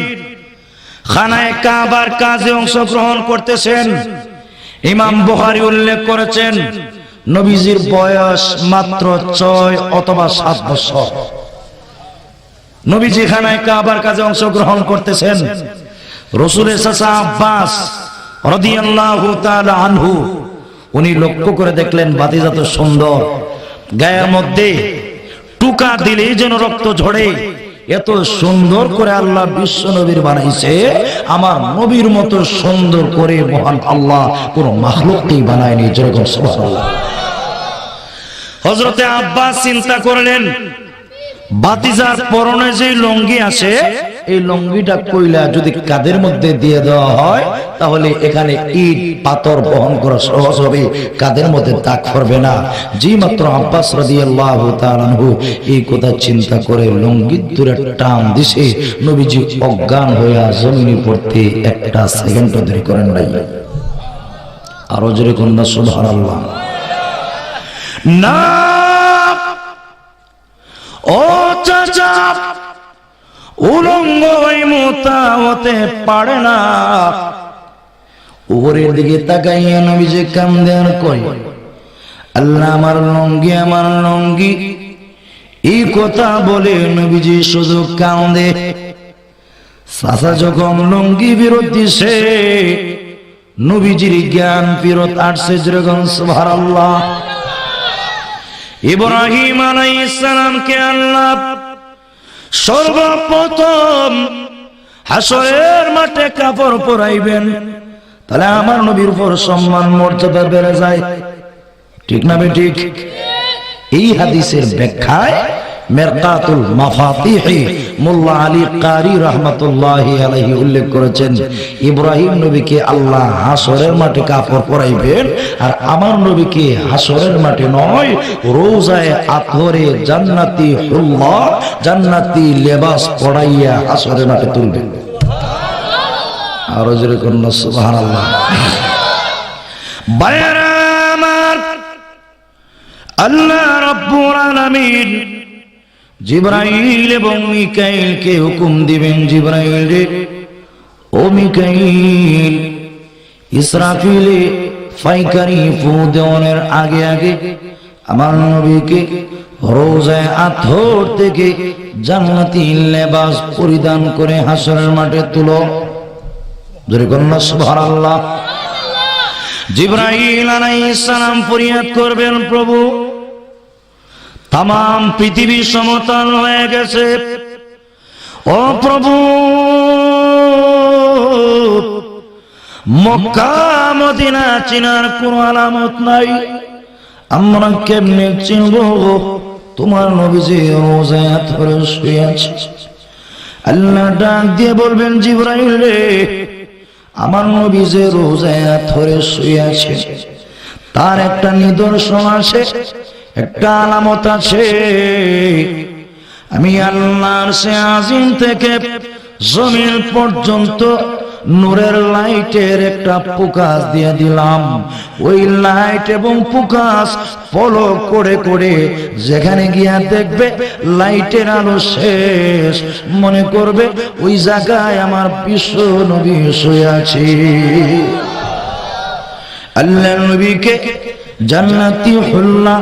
খানায়ে কাবার কাজে অংশগ্রহণ করতেছেন। ইমাম বুখারী উল্লেখ করেছেন নবীজির বয়স মাত্র 6 অথবা 7 বছর। নবীজি খানায়ে কাবার কাজে অংশগ্রহণ করতেছেন। রাসূলের চাচা আব্বাস রাদিয়াল্লাহু তাআলা আনহু উনি লক্ষ্য করে দেখলেন ভাতিজা তো সুন্দর, গায়ের মধ্যে টুকা দিলেই যেন রক্ত ঝরে, এত সুন্দর করে আল্লাহ বিশ্ব নবীর বানাইছে। আমার নবীর মতো সুন্দর করে মহান আল্লাহ কোন মাখলুককেই বানায়নি। যেরকম সুবহানাল্লাহ। হযরতে আব্বাস চিন্তা করলেন ভাতিজার পরনে যে লুঙ্গি আছে এই লুঙ্গিটা কইলা যদি কাদের মধ্যে দিয়ে দেওয়া হয় তাহলে এখানে ইট পাথর বহন করা সহজ হবে, কাদের মধ্যে দাগ পড়বে না। যে মাত্র আব্বাস রাদিয়াল্লাহু তাআলা আনহু এই কথা চিন্তা করে লুঙ্গি দূরে টান দিছে, নবীজি অজ্ঞান হইয়া জমিনে পড়তে একটা সেকেন্ড দেরি করেন নাই। আরো জোরে কন্যা সুবহানাল্লাহ। না ও চাচা, উলঙ্গ হয়ে মোতা হতে পারে না। উপরের দিকে তাকাইয়া নবীজি কান্দেন, কই আল্লাহ আমার লুঙ্গি, আমার লুঙ্গি। এই কথা বলে নবীজি শুধু কান্দে। চাচা যখন লুঙ্গি ফেরত দিছে নবীজির জ্ঞান ফেরত আসছে। যেরকম সুবহানাল্লাহ। ইব্রাহিম আলাইহিস সালামকে আল্লাহ সর্বপ্রথম হাসরের মাঠে কাপড় পরাইবেন, তাহলে আমার নবীর উপর সম্মান মর্যাদা বেড়ে যায়। ঠিক না বেঠিক? এই হাদিসের ব্যাখ্যায় মিরকাতুল মাফাতিহি মোল্লা আলী কারি রাহমাতুল্লাহি আলাইহি উল্লেখ করেছেন ইব্রাহিম নবীকে আল্লাহ হাসরের মাঠে কাপড় পরাইবেন, আর আমার নবীকে হাসরের মাঠে নয় রোজায়ে আতহরে জান্নাতি হুল্লা জান্নাতি লেবাস পরাইয়া হাসরের মাঠে তুলবেন। আর জোরে কন্যা সুবহানাল্লাহ। বাইরা আমার আল্লাহ রাব্বুল আলামিন জিবরাইল এবং মিকাইলকে হুকুম দিবেন, জিবরাইল রে ও মিকাইল, ইসরাফিলে ফাইকারি ফু দেওয়ানোর আগে আগে আমার নবীকে রোজায়ে আতহর থেকে জান্নাতি লেবাস পরিধান করে হাসরের মাঠে তুলো। জোরে কন্যা সুবহানাল্লাহ। জিবরাইল আলাইহিস সালাম ফরিয়াদ করবেন, প্রভু তামাম পৃথিবী সমতল হয়ে গেছে, ও প্রভু মক্কা মদিনা চিনার কোনো আলামত নাই, আমরা কেমনে চিনব তোমার নবীজি রোজায় ধরে শুয়ে আছে? আল্লাহ ডাক দিয়ে বলবেন, জিবরাইল রে, আমার নবী যে রোজায় ধরে শুয়ে আছে তার একটা নিদর্শন আছে, একটা আলামত আছে। আমি আল্লাহর সে আজিম থেকে জমিন পর্যন্ত নূরের লাইটের একটা ফোকাস দিয়ে দিলাম। ওই লাইট এবং ফোকাস ফলো করে করে যেখানে গিয়া দেখবে লাইটের আলো শেষ, মনে করবে ওই জায়গায় আমার বিশ্ব নবী শুয়ে আছে। আল্লাহর নবীকে জান্নাতি হুল্লা,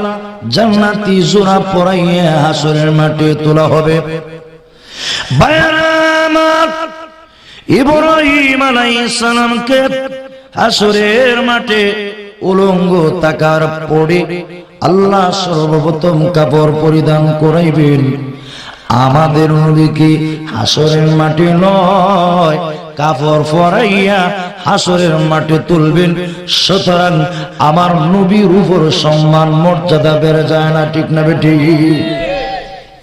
জান্নাতি জোড়া পরাইয়া হাসরের মাঠে তোলা হবে। বায়ানামাত ইব্রাহিম আলাইহিস সালামকে হাসরের মাঠে উলঙ্গ তাকার পড়ে আল্লাহ সর্বপ্রথম কাপড় পরিধান করাইবেন। আমাদের নবীকে হাসরের মাঠে নয়, কাপড় পরাইয়া হাসরের মাঠে তুলবেন। সুতরাং আমার নবীর উপর সম্মান মর্যাদা বেড়ে যায় না, ঠিক না বেটি?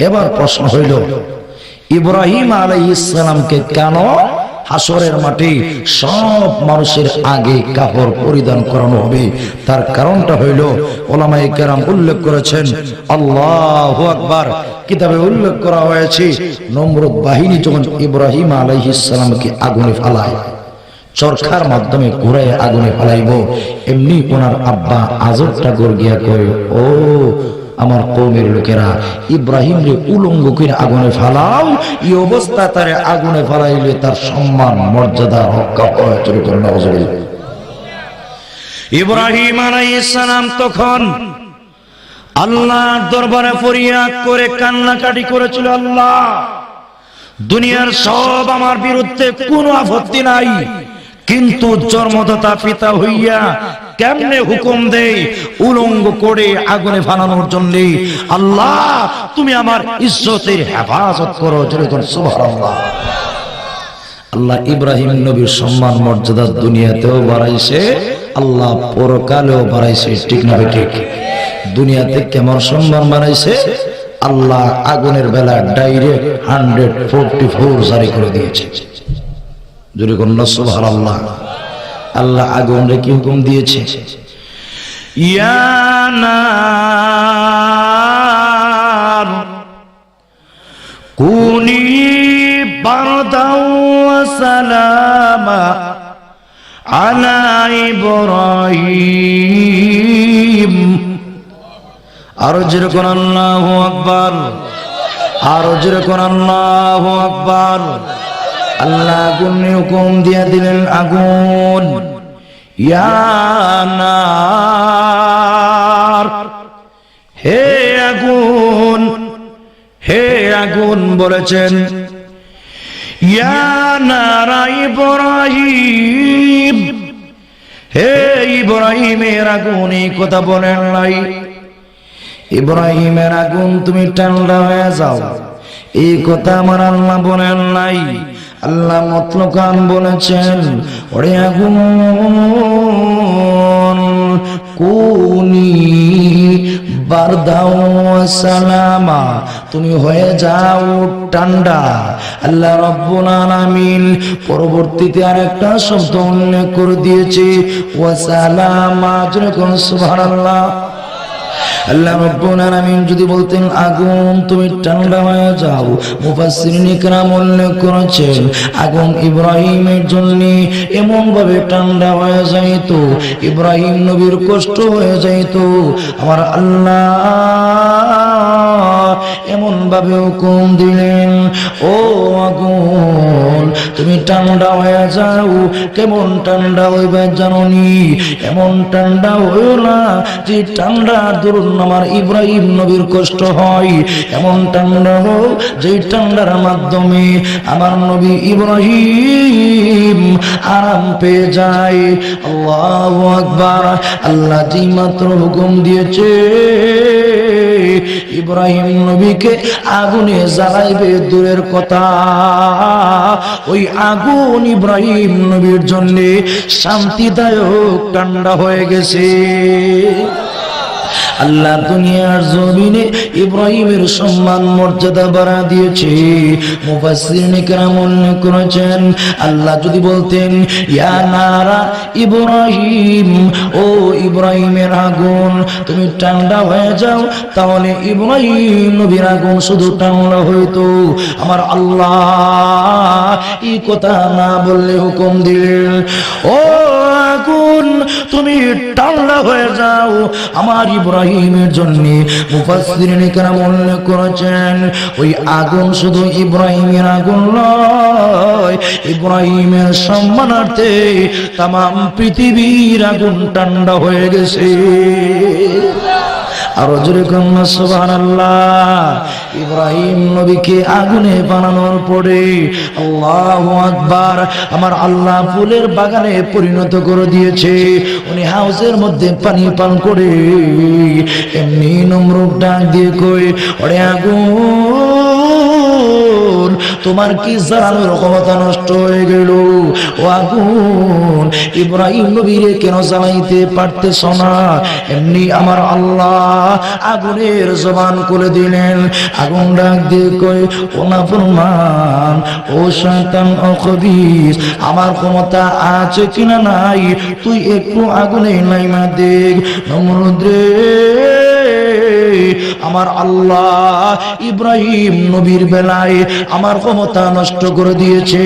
এবার প্রশ্ন হইল, ইব্রাহিম আলাইহিস সালামকে কেন হাসরের মাঠে সব মানুষের আগে কাপড় পরিধান করানো হবে? তার কারণটা হইল, ওলামায়ে কেরাম উল্লেখ করেছেন, আল্লাহু আকবার, কিতাবে উল্লেখ করা হয়েছে, নমরুদ বাহিনী যখন ইব্রাহিম আলাইহিস সালামকে আগুনে ফেলায়, চরখার মাধ্যমে ঘুরায় আগুনে ফেলাইব, এমনি ওনার আব্বা আজরটা গিয়া কয়, ও আমার কওমের লোকেরা, ইব্রাহিম রে উলঙ্গ করে আগুনে ফেলাও, এই অবস্থা তারে আগুনে ফেলাইলে তার সম্মান মর্যাদা রক্ষা হয়। ইব্রাহিম আলাইহিস সালাম তখন আল্লাহর দরবারে ফরিয়াদ করে কান্নাকাটি করেছিল, আল্লাহ দুনিয়ার সব আমার বিরুদ্ধে কোনো আপত্তি নাই, কিন্তু জন্মদাতা পিতা হইয়া কেমনে হুকুম দেই উলঙ্গ করে আগুনে ফালানোর জন্য? আল্লাহ তুমি আমার ইজ্জতের হেফাজত করো। সুবহানাল্লাহ। আল্লাহ ইব্রাহিম নবীর সম্মান মর্যাদা দুনিয়াতেও বাড়াইছে, আল্লাহ পরকালেও বাড়াইছে, ঠিক না ঠিক? দুনিয়াতে কেমন সম্মান বাড়াইছে? আল্লাহ আগুনের বেলা ডাইরেক্ট 144 জারি করে দিয়েছে। জোরে কন্যা সুবহানাল্লাহ। আল্লাহ আগুনরে কি হুকুম দিয়েছে? ইয়া নার কুনি বারদাও ওয়া সালামা আলা ইব্রাহিম। আর জোরে কোন আল্লাহু আকবার, আর জোরে কোন আল্লাহু আকবার। আল্লাহ আগুনে হুকুম দিয়া দিলেন, আগুন, ইয়া নার, হে আগুন, হে আগুন বলেছেন, ইয়া নার ইব্রাহিম, হে ইব্রাহিমের আগুন। এই কথা বলেন নাই, ইব্রাহিমের আগুন তুমি ঠান্ডা হয়ে যাও, এই কথা আমার আল্লাহ বলেন নাই। আল্লাহ মতলকান বলেছেন, ওরে আগুন কুনি বারদাও ওয়া সালামা, তুমি হয়ে যাও ঠান্ডা। আল্লাহ রাব্বুল আলামিন পরবর্তীতে আরেকটা শব্দ উল্লেখ করে দিয়েছে, ওয়া সালামা। যখন সুবহানাল্লাহ। আল্লাহ রাব্বুল আলামিন যদি বলতেন আগুন তুমি ঠান্ডা হয়ে যাও, মুফাসসিরিন ইকরাম উল্লেখ করেছেন আগুন ইব্রাহিমের জন্য এমন ভাবে ঠান্ডা হয়ে যাইত, ইব্রাহিম নবীর কষ্ট হয়ে যাইত। আমার আল্লাহ এমন ভাবে হুকুম দিলেন, ও আগুন তুমি ঠান্ডা হয়ে যাও। কেমন ঠান্ডা হইবে জাননি? এমন ঠান্ডা হইও না যে ঠান্ডা ধরুন আমার ইব্রাহিম নবীর কষ্ট হয়, এমন ঠান্ডা হোক যে ঠান্ডার মাধ্যমে আমার নবী ইব্রাহিম আরাম পেয়ে যায়। আল্লাহু আকবার। আল্লাহ যেই মাত্র হুকুম দিয়েছে ইব্রাহিম নবীকে আগুনে জ্বালাইবে দূরের কথা, ওই আগুন ইব্রাহিম নবীর জন্য শান্তিদায়ক ঠান্ডা হয়ে গেছে। আল্লাহ দুনিয়ার জমিনে ইব্রাহিমের সম্মান মর্যাদা বাড়া দিয়েছে। মুফাসসিরিন কেরাম উল্লেখ করেছেন, আল্লাহ যদি বলতেন ইয়া নারা ইব্রাহিম, ও ইব্রাহিমের আগুন তুমি ঠান্ডা হয়ে যাও, তাহলে ইব্রাহিম নবীর আগুন শুধু ঠান্ডা হইতো। আমার আল্লাহ এই কথা না বললে হুকুম দিলেন, ও আগুন তুমি ঠান্ডা হয়ে যাও আমার ইব্রাহিমের জন্য। মুফাসসিরিন কেরাম উল্লেখ করেছেন, ওই আগুন শুধু ইব্রাহিমের আগুন নয়, ইব্রাহিমের সম্মানার্থে তামাম পৃথিবীর আগুন ঠান্ডা হয়ে গেছে। আরো জোরে কন্যা সুবহানাল্লাহ। ইব্রাহিম নবীকে আগুনে বানানোর পরে আল্লাহু আকবার, আমার আল্লাহ ফুলের বাগানে পরিণত করে দিয়েছে। উনি হাউসের মধ্যে পানি পান করে এমনি নমরুদ ডাক দিয়ে কই, ওরে আগুন তোমার কি জ্বালানোর ক্ষমতা নষ্ট হয়ে গেল? ও আগুন ইব্রাহিম নবীরে কেন জ্বালাইতে পারতেছ না? এমনি আমার আল্লাহ আগুনের জবান খুলে দিলেন। আগুন ডাক দিয়ে কই, ও নাফরমান, ও শয়তান, ও খবিস, আমার ক্ষমতা আছে কিনা নাই তুই একটু আগুনে নাইমা দেখ। নমরুদ রে, আমার আল্লাহ ইব্রাহিম নবীর বেলায় আমার ক্ষমতা নষ্ট করে দিয়েছে।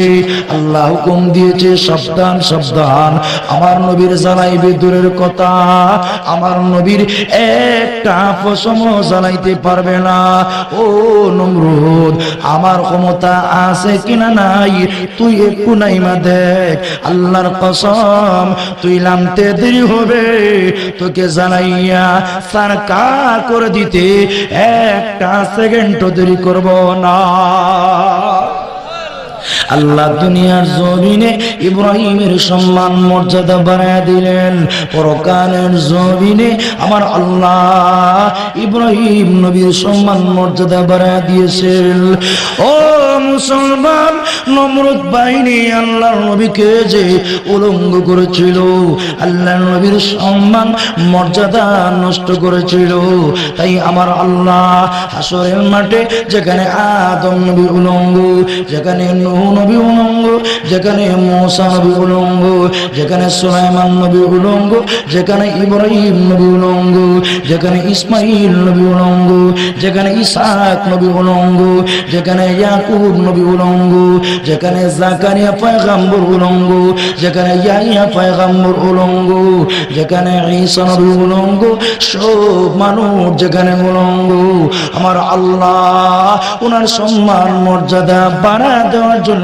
আল্লাহ হুকুম দিয়েছে সাবধান সাবধান, আমার নবীর জ্বালাইবে দূরের কথা, আমার নবীর একটা পশম জ্বালাইতে পারবে না। ও নমরুদ, আমার ক্ষমতা আছে কিনা নাই তুই একটু নাইমা দেখ। আল্লাহর কসম তুই নামতে দেরি হবে, তোকে জ্বালাইয়া সরকার করে দিতে একটা সেকেন্ডও দেরি করব না। আল্লাহ দুনিয়ার জমিনে ইব্রাহিমের সম্মান মর্যাদা বাড়ায় দিলেন। পরকালের জমিনে আমার আল্লাহ ইব্রাহিম নবীর সম্মান মর্যাদা বাড়ায় দিয়েছেন। ও মুসলমান, নমরুদ বাহিনী আল্লাহর নবীকে যে উলঙ্গ করেছিল, আল্লাহর নবীর সম্মান মর্যাদা নষ্ট করেছিল, তাই আমার আল্লাহ হাসরের মাঠে যেখানে আদম নবী উলঙ্গ, যেখানে নূহ নবী উলঙ্গ, যেখানে মূসা নবী উলঙ্গ, যেখানে সুলাইমান নবী উলঙ্গ, যেখানে ইব্রাহিম নবী উলঙ্গ, যেখানে ইসমাইল নবী উলঙ্গ, যেখানে ইসহাক নবী উলঙ্গ, যেখানে ইয়াকুব নবী উলঙ্গ, যেখানে জাকারিয়া পয়গম্বর উলঙ্গ, যেখানে ইয়াহইয়া পয়গম্বর উলঙ্গ, যেখানে ঈসা নবী উলঙ্গ, সব মানুষ যেখানে উলঙ্গ, আমার আল্লাহ ওনার সম্মান মর্যাদা বাড়া দেওয়ার জন্য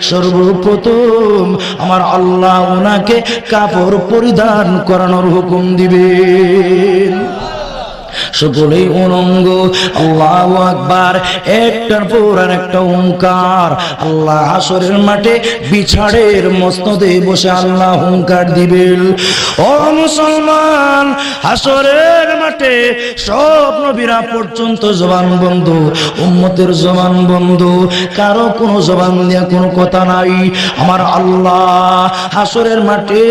সর্বপ্রথম আমার আল্লাহ ওনাকে কাপড় পরিধান করানোর হুকুম দিবেন। সকলেই উলঙ্গ। আল্লাহু আকবার। একটার পর আর একটা হুঙ্কার। আল্লাহ হাসরের মাঠে বিছাড়ের মসনদে বসে আল্লাহ হুঙ্কার দিবেন। ও মুসলমান, হাসরের মাঠে সব নবীরা পর্যন্ত জবান বন্ধ, উম্মতের জবান বন্ধ, কারো কোনো জবান দিয়ে কোনো কথা নাই। আমার আল্লাহ হাসরের মাঠে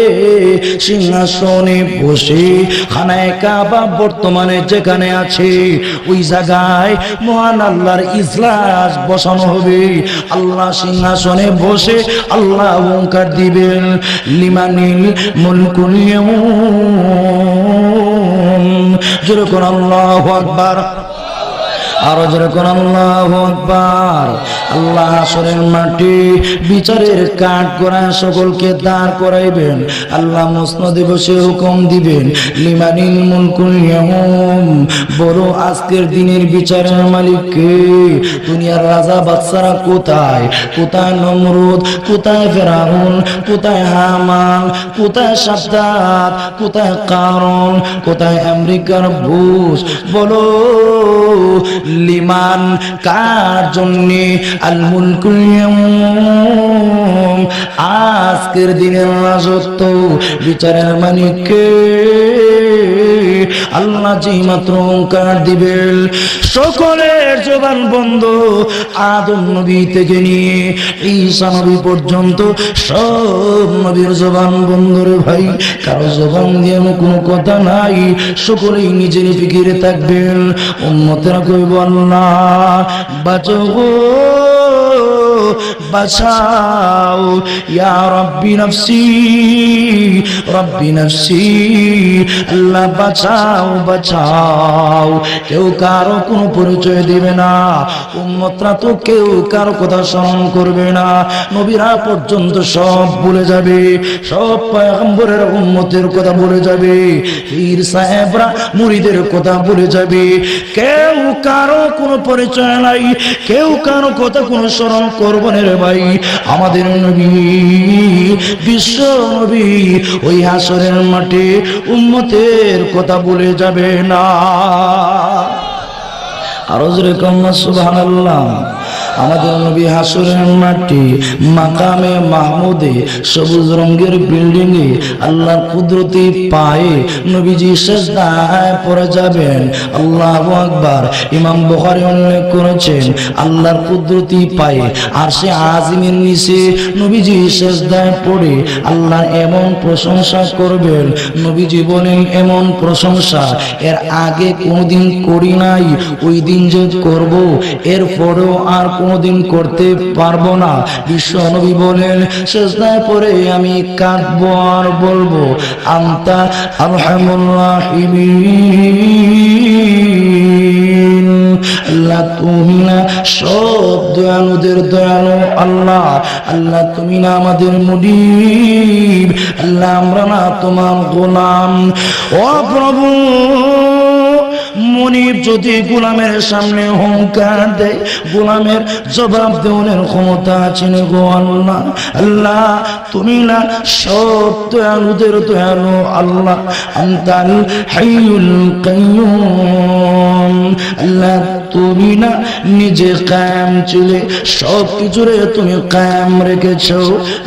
সিংহাসনে বসে খানায়ে কাবা বর্তমানে যেখানে আছে ওই জায়গায় মহান আল্লাহর ইজলাস বসানো হবে। আল্লাহ সিংহাসনে বসে আল্লাহ হুঙ্কার দিবেন, লিমানিল মুলকুল ইয়াউম। যেরকম আল্লাহু আকবার। আরো জোরে কোন আল্লাহু আকবার। আল্লাহ হাসরের মাঠে বিচারের কাঠ করায় সকলকে দাঁড় করাইবেন। আল্লাহ মুসনদে বসে হুকুম দিবেন, লিমানিল মুলকুল ইয়াউম, বলো আজকের দিনের বিচারের মালিক কে? দুনিয়ার রাজা বাদশারা কোথায়? কোথায় নমরুদ, কোথায় ফেরাউন, কোথায় হামান, কোথায় সাদ্দাত, কোথায় কারুন, কোথায় আমেরিকার বুশ? বলো লিমান, কার জন্যে? আল মুলকুল ইয়াউম, আজকের দিনের রাজত্ব বিচারের মালিক কে? আল্লাহ যেই মাত্র ওঙ্কার দিবেন সকলের জবান বন্ধ। আদম নবী থেকে নিয়ে ঈসা নবী পর্যন্ত সব নবীর জবান বন্ধ রে ভাই। কারো জবান দিয়ে কোনো কথা নাই, সকলেই নিজের ফিকিরে থাকবেন। উম্মতেরা কইব আল্লাহ বাঁচো গো বাঁচাও, ইয়া রব্বি নফসি রব্বি নফসি, আল্লাহ বাঁচাও বাঁচাও। কেউ কারো কোনো পরিচয় দিবে না, উম্মতরা তো কেউ কারো কথা স্মরণ করবে না। নবীরা পর্যন্ত সব ভুলে যাবে, সব পয়গম্বরের উম্মতের কথা ভুলে যাবে, পীর সাহেবরা মুরিদের কথা ভুলে যাবে। কেউ কারো কোনো পরিচয় নাই, কেউ কারো কথা কোনো স্মরণ করবো না রে ভাই। আমাদের নবী বিশ্ব নবী ওই হাসরের মাঠে উম্মতের কথা ভুলে যাবে না। আরো জোরে কন্যা সুবহানাল্লাহ। আমাদের নবী হাসরের মাঠে মাকামে মাহমুদে সবুজ রঙের বিল্ডিং এ আল্লাহর কুদরতি পায়ে নবীজি সিজদায় পড়ে যাবেন। আল্লাহু আকবার। ইমাম বুখারী উল্লেখ করেছেন আল্লাহর কুদরতি পায়ে আরশে আজিমের নিচে নবীজি সিজদায় পড়ে আল্লাহ এমন প্রশংসা করবেন। নবীজি বলেন এমন প্রশংসা এর আগে কোনোদিন করি নাই, ওই দিন যে করব এর পরেও আর কোনোদিন করতে পারবো না। বিশ্ব নবী বলেন সিজদায় পড়ে আমি কাঁদবো আর বলবো আনতা আরহামুর রাহিমিন, আল্লাহ তুমি না সব দয়ালুদের দয়ালু আল্লাহ, আল্লাহ তুমি না আমাদের মুনিব, আল্লাহ আমরা না তোমার গোলাম। ও প্রভু, মুনিব যদি গোলামের সামনে হুঙ্কার দেয় গোলামের জবাব দেওয়ার ক্ষমতা আছে না গো আল্লাহ। আল্লাহ তুমি না সব দয়ালুদের দয়ালু আল্লাহ, আনতাল হাইয়ুল কাইয়ুম, আল্লাহ তুমি না নিজে কায়েম ছিলে সব কিছুরে তুমি কায়েম রেখেছো।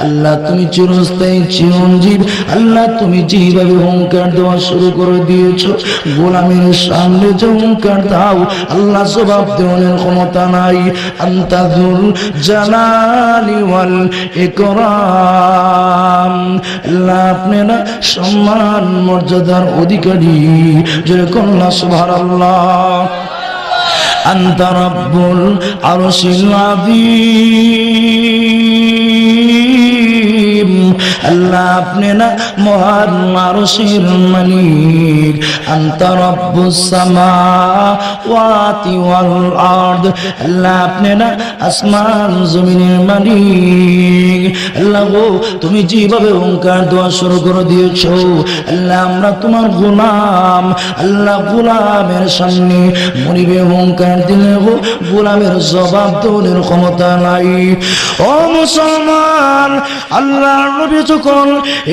আল্লাহ তুমি চিরস্থায়ী চিরঞ্জীব, আল্লাহ তুমি যেভাবে হুঙ্কার দেওয়া শুরু করে দিয়েছো গোলামের সামনে যে হুঙ্কার দাও আল্লাহ জবাব দেওয়ার ক্ষমতা নাই। আনতাযুল জালালি ওয়াল ইকরাম, আল্লাহ আপনি না সম্মান মর্যাদার অধিকারী। যেরকম সুবহানাল্লাহ। আনতা রাব্বুল আরশিল আযীম, আল্লাহ আপনি না মহান আরশের মালিক। আনতা রাব্বুস সামাওয়াতি ওয়াল আরদ, আল্লাহ আপনি না আসমান জমিনের মালিক। আল্লাহ গো তুমি যেভাবে হুঙ্কার দেওয়া শুরু করে দিয়েছো আল্লাহ আমরা তোমার গোলাম। আল্লাহ গোলামের সামনে মনিবে হুঙ্কার দিলে গো গোলামের জবাব দেওয়ার ক্ষমতা নাই। ও মুসলমান, আল্লাহ নবী যখন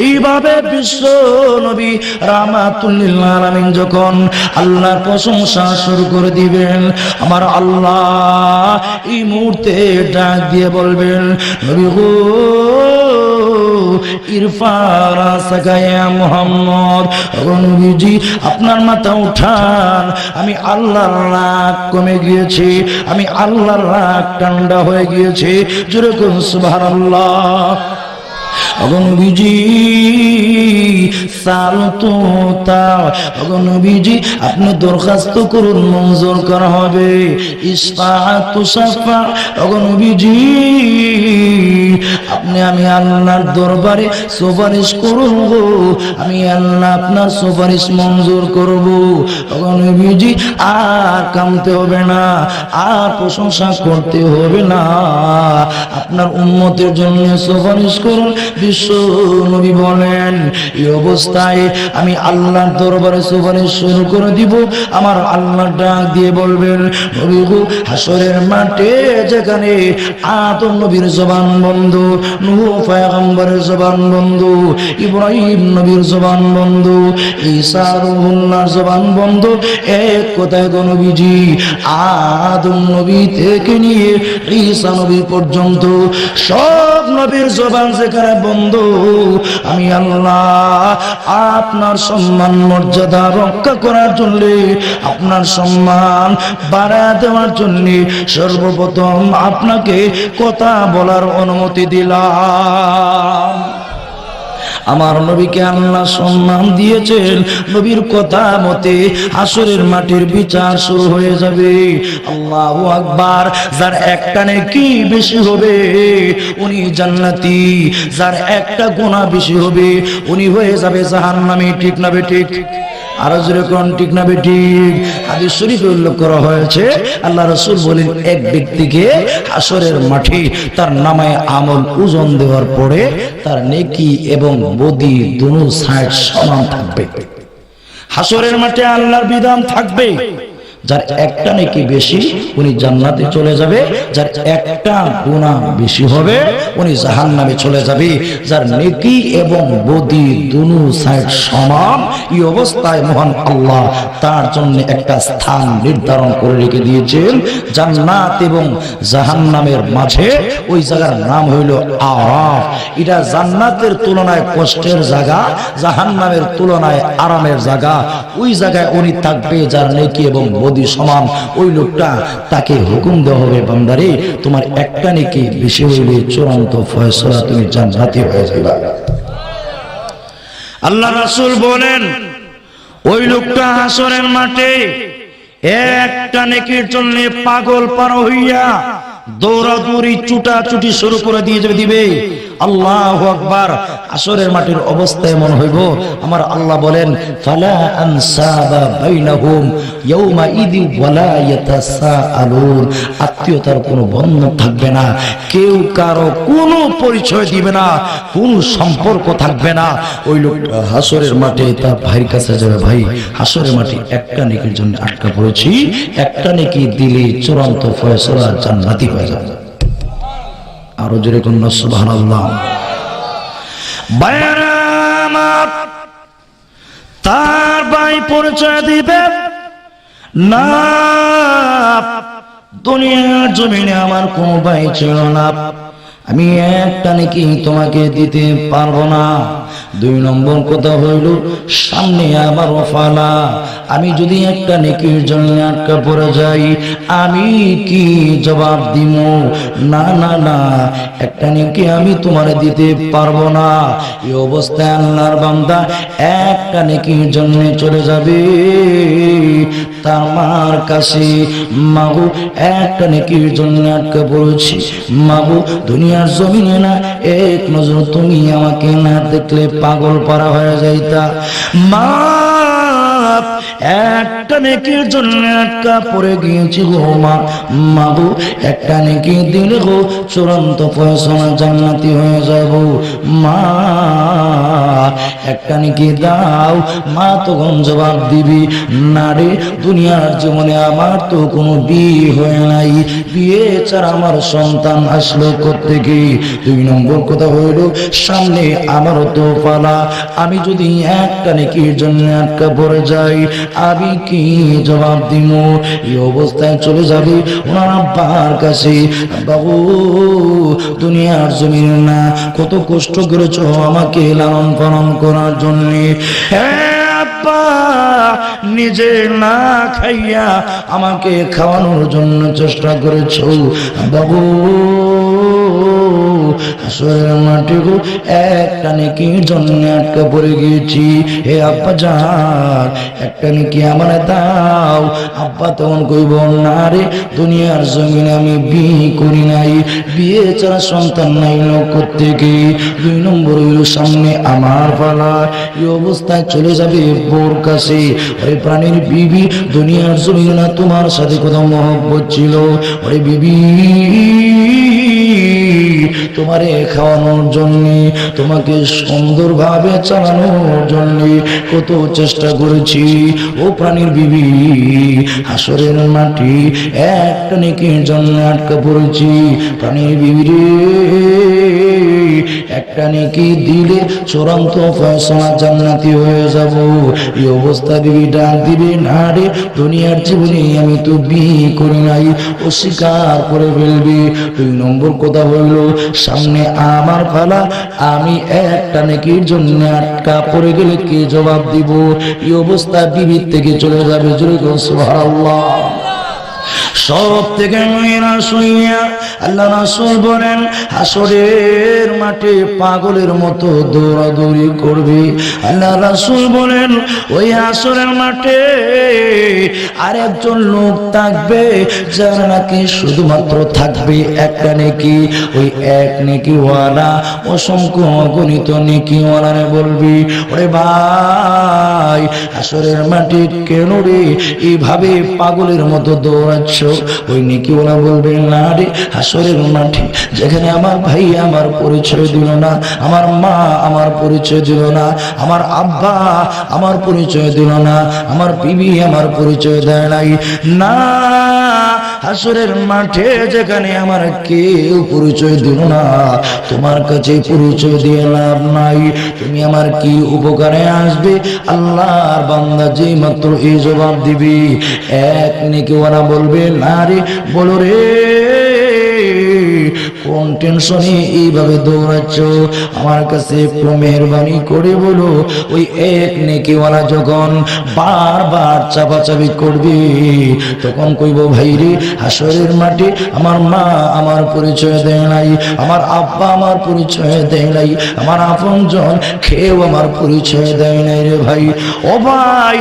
এইভাবে বিশ্ব নবী রাহমাতুল লিল আলামিন যখন আল্লাহর প্রশংসা শুরু করে দিবেন, আমার আল্লাহ এই মুহূর্তে ডাক দিয়ে বলবেন নবী গো ইরফারা সাকায়া মুহাম্মদ, নবীজি আপনার মাথা উঠান, আমি আল্লাহর রাগ কমে গিয়েছে, আমি আল্লাহর রাগ ঠান্ডা হয়ে গিয়েছে। জোরে করুন সুবহানাল্লাহ। নবীজি সালতু তা নবীজি আপনি দরখাস্ত করুন মঞ্জুর করা হবে। ইসফাতু সাফা নবীজি আপনি আমি আল্লাহর দরবারে সুপারিশ করব, আমি আল্লাহ আপনার সুপারিশ মঞ্জুর করব। নবীজি আর কামতে হবে না, আর প্রশংসা করতে হবে না, আপনার উম্মতের জন্য সুপারিশ করুন। বিশ্ব নবী বলেন এই অবস্থায় আমি আল্লাহর দরবারে সুপারিশ শুরু করে দিব। আমার আল্লাহ ডাক দিয়ে বলবেন নবী গো, হাসরের মাঠে যেখানে আদম নবীর জবান বন্ধ, নূহ পয়গম্বরের জবান বন্ধ, ইব্রাহিম নবীর জবান বন্ধ, ঈসা রূহুল্লাহর জবান বন্ধ, এক কথায় গো নবীজি আদম নবী থেকে নিয়ে ঈসা নবী পর্যন্ত সব নবীর জবান যেখানে বন্ধ, আমি আল্লাহ আপনার সম্মান মর্যাদা রক্ষা করার জন্য, আপনার সম্মান বাড়া দেওয়ার জন্য সর্বপ্রথম আপনাকে কথা বলার অনুমতি দিলাম। আমার নবীকে আল্লাহ সম্মান দিয়েছেন, নবীর কথা মতে হাসরের মাটির বিচার শুরু হয়ে যাবে। আল্লাহু আকবার। যার একটা নেকি বেশি হবে উনি জান্নাতি, যার একটা গুনাহ বেশি হবে উনি হয়ে যাবে জাহান্নামী। ঠিক না বেঠিক? আর যেরকম ঠিক না বেঠিক? হাদিস শরীফে উল্লেখ করা হয়েছে আল্লাহ রাসূল বলেন এক ব্যক্তিকে হাসরের মাঠে তার নামায়ে আমল ওজন দেওয়ার পরে তার নেকি এবং বদি দুনো সাইড সমান থাকবে। হাসরের মাঠে আল্লাহর বিধান থাকবে যার একটা নেকি বেশি উনি জান্নাতে চলে যাবে, যার একটা গুনাহ বেশি হবে উনি জাহান্নামে চলে যাবে। যার নেকি এবং বদি দুনো সাইড সমান, এই অবস্থায় মহান আল্লাহ তার জন্য একটা স্থান নির্ধারণ করে রেখে দিয়েছেন জান্নাত এবং জাহান্নামের মাঝে। ওই জায়গার নাম হইল আরাফ। এটা জান্নাতের তুলনায় কষ্টের জায়গা, জাহান্নামের তুলনায় আরামের জায়গা। ওই জায়গায় উনি থাকবে যার নেকি এবং বদি সমান। ওই লোকটা তাকে হুকুম দেওয়া হবে বান্দারে তোমার একটা নেকি বেশি হইলে চূড়ান্ত ফয়সালা, তুমি জান্নাতি হয়ে যাবে। আল্লাহ রাসূল বলেন ওই লোকটা হাসরের মাঠে একটা নেকির জন্য পাগল পার হইয়া দৌড়াদৌড়ি ছুটাছুটি শুরু করে দিবে। আল্লাহু আকবার। আসরের মাটির অবস্থা এমন হইব, আমার আল্লাহ বলেন ফালা আনসাবা বাইনাহুম ইয়াউমা ইদি ওয়ালা ইয়াতাসাআলুন। আত্মীয়তার কোনো বন্ধন থাকবে না, কেউ কারো কোনো পরিচয় দিবে না, কোনো সম্পর্ক থাকবে না। ওই লোক হাসরের মাঠে তার ভাইয়ের কাছে যাবে, ভাই হাসরের মাঠে একটা নেকির জন্য আটকা পড়েছি, একটা নেকি দিলে চূড়ান্ত ফয়সালা জান্নাতি হয়ে যাবে। আরো জোরে কোন সুবহানাল্লাহ। বায়ারামাত তার ভাই পরিচয় দিবে না, দুনিয়ার জমিনে আমার কোন ভাই ছিল না, আমি একটা নেকি তোমাকে দিতে পারবো না। দুই নম্বর কথা হইল সামনে আমার ফালা, আমি যদি একটা নেকির জন্য আটকা পড়ে যাই আমি কি জবাব দিব? না না না, একটা নেকি আমি তোমারে দিতে পারবো না। এই অবস্থায় আল্লাহর বান্দা একটা নেকির জন্য চলে যাবে তার মার কাছে, মাগো একটা নেকির জন্য আটকা পড়েছি, মাগো দুনিয়ার জমিনে না এক নজর তুমি আমাকে না দেখলে পাগল পারা হয়ে যাইতা, মা একটা নেকির জন্য আটকা পড়ে গিয়েছি গো মা, মাগো একটা নেকি দিলে গো চূড়ান্ত ফয়সালা জান্নাতি হয়ে যাব, মা একটা নেকি দাও। মা তখন জবাব দিবি না রে, দুনিয়ার জীবনে আমার তো কোনো বিয়ে হয় নাই, বিয়ে ছাড়া আমার সন্তান আসলো কোত্থেকে? দুই নম্বর কথা হইল সামনে আমারও তো পালা, আমি যদি একটা নেকির জন্য আটকা পড়ে যাই আমি কি জবাব দিব? এই অবস্থায় চলে যাবে ওনার আব্বার কাছে, বাবু দুনিয়ার জমিন না কত কষ্ট করেছো আমাকে লালন পালন করার জন্য, নিজে না খাইয়া আমাকে খাওয়ানোর জন্য চেষ্টা করেছো, বাবু হাসরের মাঠে গো একটা নেকির জন্য আটকা পড়ে গিয়েছি, হে আব্বা জান একটা নেকি আমার দাও। আব্বা তখন কইব না রে, দুনিয়ার জমিনে আমি বিয়ে করি নাই, বিয়ে ছাড়া সন্তান নাই লোক থেকে। 2 নম্বর হইল সামনে আমার পালা, এই অবস্থায় চলে যাবে বোর কাছে। ওরে প্রাণীর বিবি, দুনিয়ার জমিনে না তোমার সাথে কত মহব্বত ছিল, ওরে বিবি তোমারে খাওয়ানোর জন্য, তোমাকে সুন্দরভাবে চালানোর জন্য কত চেষ্টা করেছি। ও প্রাণীর বিবি, হাসরের মাটি একটা নেকির জন্য আটকা পড়েছি। প্রাণীর বিবি রে, একটা নেকি দিলে চূড়ান্ত ফয়সালা জান্নাতি হয়ে যাব। এই অবস্থা বিবি ডাক দিবে না রে, দুনিয়ার জীবনে আমি তো বিয়ে করি নাই, অস্বীকার করে ফেলবি। 2 নম্বর কথা হইল সামনে আমার পালা, আমি একটা নেকির জন্য আটকা পড়ে গেলে কে জবাব দিব? এই অবস্থা বিবির থেকে চলে যাবে। জোরে বলুন সুবহানাল্লাহ। সব থেকে মেয়েরা শুইয়া আল্লাহ রাসূল বলেন হাসরের মাঠে পাগলের মতো দৌড়াদৌড়ি করবে। আল্লাহ রাসূল বলেন ওই হাসরের মাঠে আরেকজন লোক থাকবে, যার নাকি শুধুমাত্র থাকবে একটা নেকি। ওই এক নেকিওয়ালা অসংখ্য অগণিত নেকিওয়ালারে বলবি, ওরে ভাই হাসরের মাঠে কেন রে এইভাবে পাগলের মতো দৌড়াচ্ছ? ওই নেকিওয়ালা বলবে না রে, হাসরের মাঠে যেখানে আমার ভাই আমার পরিচয় দিল না, আমার মা আমার পরিচয় দিল না, আমার আব্বা আমার পরিচয় দিল না, আমার বিবি আমার পরিচয় দেয় নাই, না হাসরের মাঠে যেখানে আমার কেউ পরিচয় দিল না, তোমার কাছে পরিচয় দিয়ে লাভ নাই, তুমি আমার কি উপকারে আসবে? আল্লাহর বান্দা যে মাত্র এই জবাব দিবি, এক নেকিওয়ালা বলবে না রে, বলো রে কোন টেনশনে এইভাবে দৌড়াচ্ছ? আমার কাছে একটু মেহরবানি করে বলো। ওই এক নেকিওয়ালা যখন বারবার চাপাচাপি করবে, তখন কইব ভাই রে হাসরের মাঠে আমার মা আমার পরিচয় দেয় নাই, আমার আব্বা আমার পরিচয় দেয় নাই, আমার আপনজন কেউ আমার পরিচয় দেয় নাই রে ভাই। ও ভাই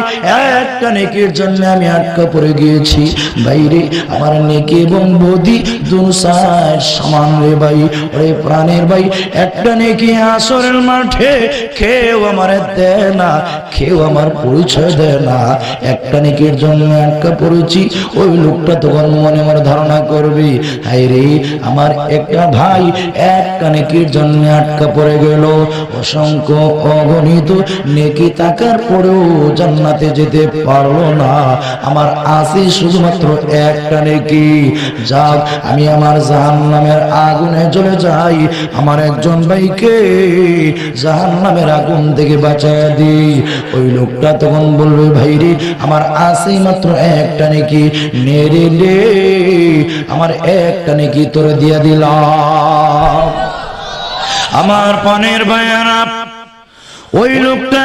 একটা নেকির জন্য আমি আটকা পড়ে গিয়েছি ভাই রে, আমার নেকি এবং বদি দুই সাইড সমান রে ভাই। ওরে প্রাণের ভাই একটা নেকি হাসরের মাঠে কেউ আমার দেয় না, কেউ আমার পরিচয় দেয় না, একটা নেকির জন্য আটকা পড়েছি। ওই লোকটা তখন মনে মনে ধারণা করবি, হাই রে আমার একটা ভাই একটা নেকির জন্য আটকা পড়ে গেল, অসংখ্য অগণিত নেকি থাকার পরেও জান্নাতে যেতে পারলো না, আমার আছে শুধুমাত্র একটা নেকি। যাক আমি আমার জাহান্নামের আগুনে চলে যাই, আমার একজন ভাইকে জাহান্নামের আগুন থেকে বাঁচায় দিই। ওই লোকটা তখন বলবে ভাই রে আমার আছে মাত্র একটা নেকি, নে রে নে আমার একটা নেকি তোরে দিয়া দিলাম। আমার পানের ভাইয়ারা ওই লোকটা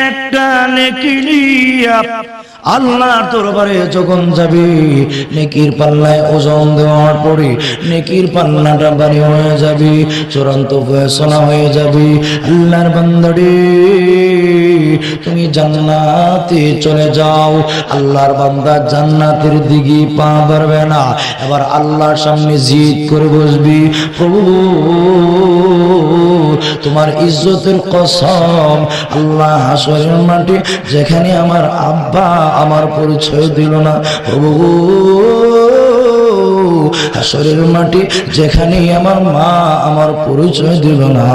একটা নেকি নিয়া আল্লাহর দরবারে যখন যাবে, নেকির পাল্লায় ওজন দেওয়ার পরে নেকির পাল্লাটা ভারী হয়ে যাবে, চূড়ান্ত ফয়সালা হয়ে যাবে। আল্লাহর বান্দারে তুমি জান্নাতে চলে যাও। আল্লাহর বান্দা জান্নাতের দিকে পা বাড়বে না, এবার আল্লাহর সামনে জিদ করে বসবি, প্রভু তোমার ইজ্জতের কসম, আল্লাহ হাসরের মাঠে যেখানে আমার আব্বা আমার পরিচয় দিল না, প্রভু হাসরের মাটি যেখানে আমার মা আমার পরিচয় দিল না,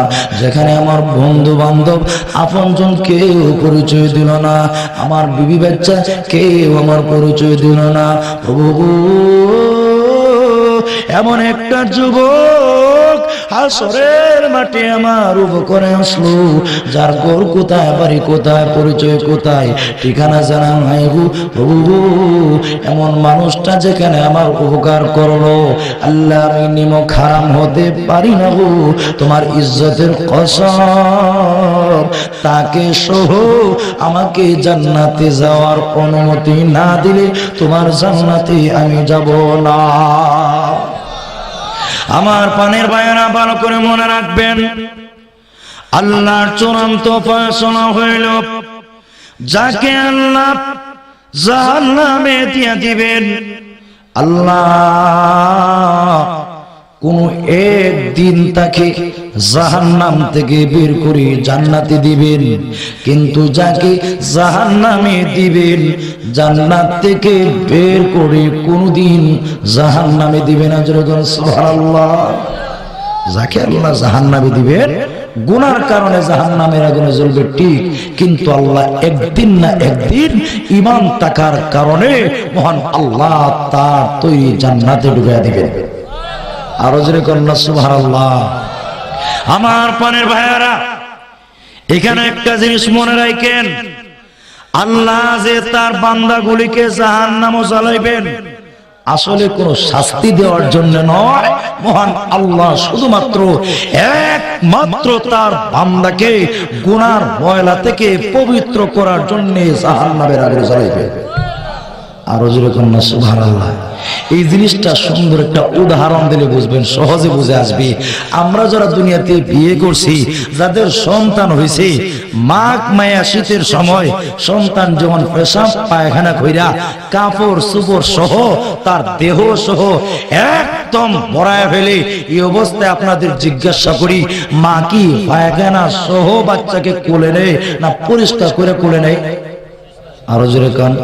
যেখানে আমার বন্ধু বান্ধব আপনজন কেউ পরিচয় দিল না, আমার বিবি বাচ্চা কেউ আমার পরিচয় দিল না, প্রভু এমন একটা যুবক হাসরের মাঠে আমার উপকরে আসলো, যার ঘর কোথায়, বাড়ি কোথায়, পরিচয় কোথায়, ঠিকানা জানা নাই গো প্রভু। এমন মানুষটা যেখানে আমার উপকার করলো, আল্লাহ আমি নিমক হারাম হতে পারি না গো, তোমার ইজ্জতের কসম, তাকে সহ আমাকে জান্নাতে যাওয়ার অনুমতি না দিলে তোমার জান্নাতে আমি যাব না। আমার পানের ভাইয়েরা ভালো করে মনে রাখবেন, আল্লাহর চূড়ান্ত ফয়সালা হইল যাকে আল্লাহ জাহান্নামে দিয়ে দিবেন, আল্লাহ কোন একদিন তাকে জাহান্নাম থেকে বের করে জান্নাতে দিবেন, কিন্তু যাকে জাহান্নামে দিবেন জান্নাত থেকে বের করে কোনদিন জাহান্নামে দিবেন না। যেরকম সুবহানাল্লাহ। যাকে আল্লাহ জাহান্নামে দিবেন গুনার কারণে জাহান্নামের আগুনে জ্বলবে ঠিক, কিন্তু আল্লাহ একদিন না একদিন ঈমান থাকার কারণে মহান আল্লাহ তার তৈরি জান্নাতে ডুবিয়ে দিবেন। আরো জোরে কন্যা সুবহানাল্লাহ। আমার পানের ভাইয়ারা, এখানে একটা জিনিস মনে রাখেন, আল্লাহ যে তার বান্দাগুলিকে জাহান্নামে জ্বালাইবেন আসলে কোন শাস্তি দেওয়ার জন্য নয়, মহান আল্লাহ শুধুমাত্র একমাত্র তার বান্দাকে গুনার ময়লা থেকে পবিত্র করার জন্য জাহান্নামের আগুনে জ্বালাইবেন। আরো জোরে কন্যা সুবহানাল্লাহ। এই জিনিসটা সুন্দর একটা উদাহরণ দিলে বুঝবেন, সহজে বুঝে আসবে। আমরা যারা দুনিয়াতে বিয়ে করছি, যাদের সন্তান হয়েছে, মাঘ মায়া শীতের সময় সন্তান যখন পেশাব পায়খানা কইরা কাপড় চোপড় সহ তার দেহ সহ একদম ভরায় ফেলে, এই অবস্থায় আপনাদের জিজ্ঞাসা করি, মা কি পায়খানা সহ বাচ্চাকে কোলে নেয় না পরিষ্কার করে কোলে নেয়? আরো জোরে কান।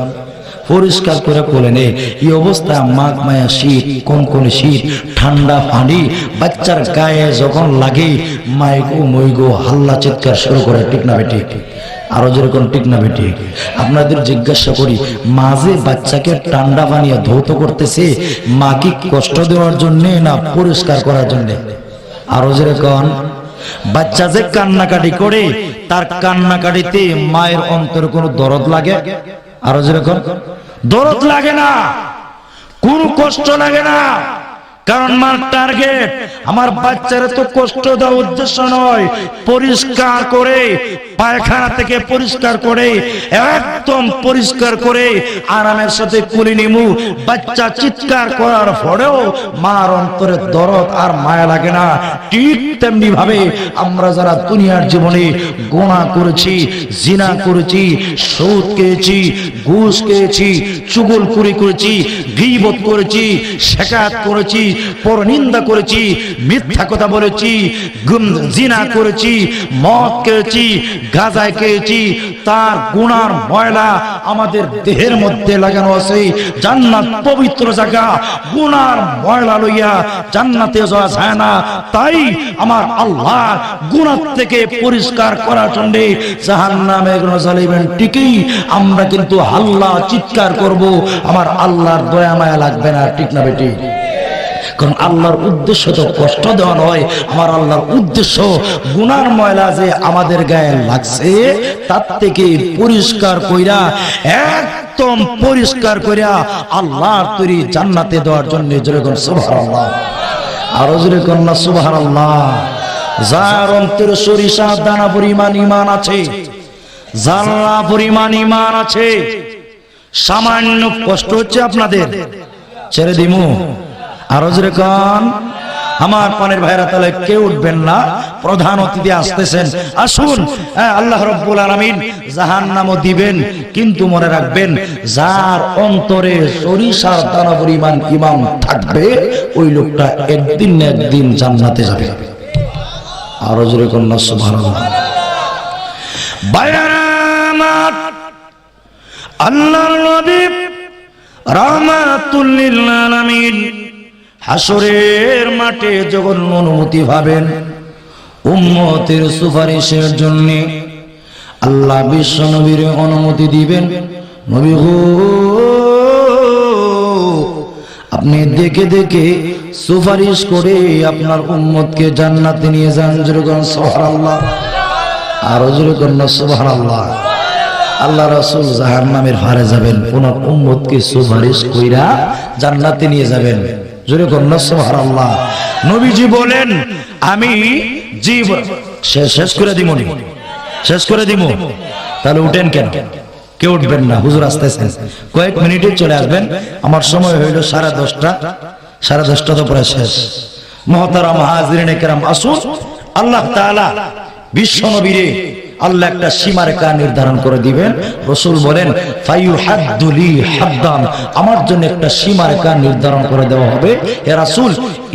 পরিষ্কার করে কোলে নেয়। এই অবস্থায় মাঘ মায়া শীত, কোন শীত, ঠান্ডা পানি বাচ্চার গায়ে যখন লাগে, মাইগো মইগো হাল্লা চিৎকার শুরু করে, ঠিক না বেটি? আরো যেরকম ঠিক না বেটি? আপনাদের জিজ্ঞাসা করি, মাঝে বাচ্চাকে ঠান্ডা পানিয়ে ধৌত করতেছে, মা কি কষ্ট দেওয়ার জন্য না পরিষ্কার করার জন্য? আরো যেরকম বাচ্চা যে কান্নাকাটি করে, তার কান্নাকাটিতে মায়ের অন্তরে কোনো দরদ লাগে? আরো যেরকম দরদ লাগে না, কোন কষ্ট লাগে না, কারণ মার টার্গেট আমার বাচ্চারা তো কষ্ট দেওয়ার উদ্দেশ্য নয়, পরিষ্কার করে পায়খানা থেকে পরিষ্কার করে একদম পরিষ্কার করে আরামের সাথে কুলি নিমু। বাচ্চা চিৎকার করার পরেও মার অন্তরে দরদ আর মায়া লাগে না। ঠিক তেমনি ভাবে আমরা যারা দুনিয়ার জীবনে গুনাহ করেছি, জিনা করেছি, সুদ খেয়েছি, ঘুষ খেয়েছি, চুগলখুরি করেছি, গীবত করেছি, শিকায়ত করেছি, পরনিন্দা করেছি, মিথ্যা কথা বলেছি, জিনা করেছি, মদ খেয়েছি, গাঁজা খেয়েছি, তার গুনার ময়লা আমাদের দেহের মধ্যে লাগানো আছে। জান্নাত পবিত্র জায়গা, গুনার ময়লা লইয়া জান্নাতে যাওয়া যায় না। তাই আমার আল্লাহ গুনাহ থেকে পরিষ্কার করার জন্য জাহান্নামে জ্বালাইবেন। ঠিকই আমরা কিন্তু হাল্লা চিৎকার করব, আমার আল্লাহর দয়া মায়া লাগবে না, ঠিক না বেটি? কারণ আল্লাহর উদ্দেশ্য তো কষ্ট দেওয়া নয়, আমার আল্লাহর উদ্দেশ্য গুনার ময়লা যে আমাদের গায়ে লাগছে তার থেকে পরিষ্কার কইরা, একদম পরিষ্কার কইরা আল্লাহর তৈরি জান্নাতে দেওয়ার জন্য। যেরকম সুবহানাল্লাহ। আরো যেরকম না সুবহানাল্লাহ। যার অন্তরে সরিষা দানা পরিমাণ ঈমান আছে, জাল্লা পরিমাণ ঈমান আছে, সামান্য কষ্ট হচ্ছে আপনাদের, ছেড়ে দিমু। আরো যেরকম আমার পানের ভাইরা, তাহলে কেউ উঠবেন না, প্রধান অতিথি আসতেছেন, আসুন। আল্লাহ রাব্বুল আলামিন জাহান্নামও দিবেন, কিন্তু মনে রাখবেন যার অন্তরে সরিষার দানা পরিমাণ ঈমান থাকবে ওই লোকটা একদিন না একদিন জান্নাতে যাবে। আরো যেরকম না সুবহানাল্লাহ। ভাইরা আমার, আল্লাহর নবী রাহমাতুল লিল আলামিন হাসরের মাঠে যখন অনুমতি পাবেন উম্মতের সুপারিশের জন্য, আল্লাহ বিশ্ব নবীর অনুমতি দিবেন, নবী গো আপনি দেখে দেখে সুপারিশ করে আপনার উম্মতকে জান্নাতে নিয়ে যান। যেরকম সুবহানাল্লাহ। আরো যেরকম সুবহানাল্লাহ। আল্লাহ রাসূল জাহান্নামের হারে যাবেন, ওনার উম্মতকে সুপারিশ কইরা জান্নাতে নিয়ে যাবেন। যেরকম সুবহানাল্লাহ। নবীজি বলেন, আমি জীবন শেষ করে দিব, শেষ করে দিব। তাহলে উঠেন কেন? কেউ উঠবেন না, হুজুর আসতেছেন, কয়েক মিনিটে চলে আসবেন। আমার সময় হইল 10:30, 10:30 তো প্রায় শেষ। মুহতারাম হাজিরিনে কেরাম, আসুন আল্লাহ তাআলা বিশ্ব নবীরে আল্লাহ একটা সীমারেখা নির্ধারণ করে দিবেন। রাসূল বলেন ফায়ুহাদ্দুলি হাদ্দান, আমার জন্য একটা সীমারেখা নির্ধারণ করে দেওয়া হবে। হে রাসূল,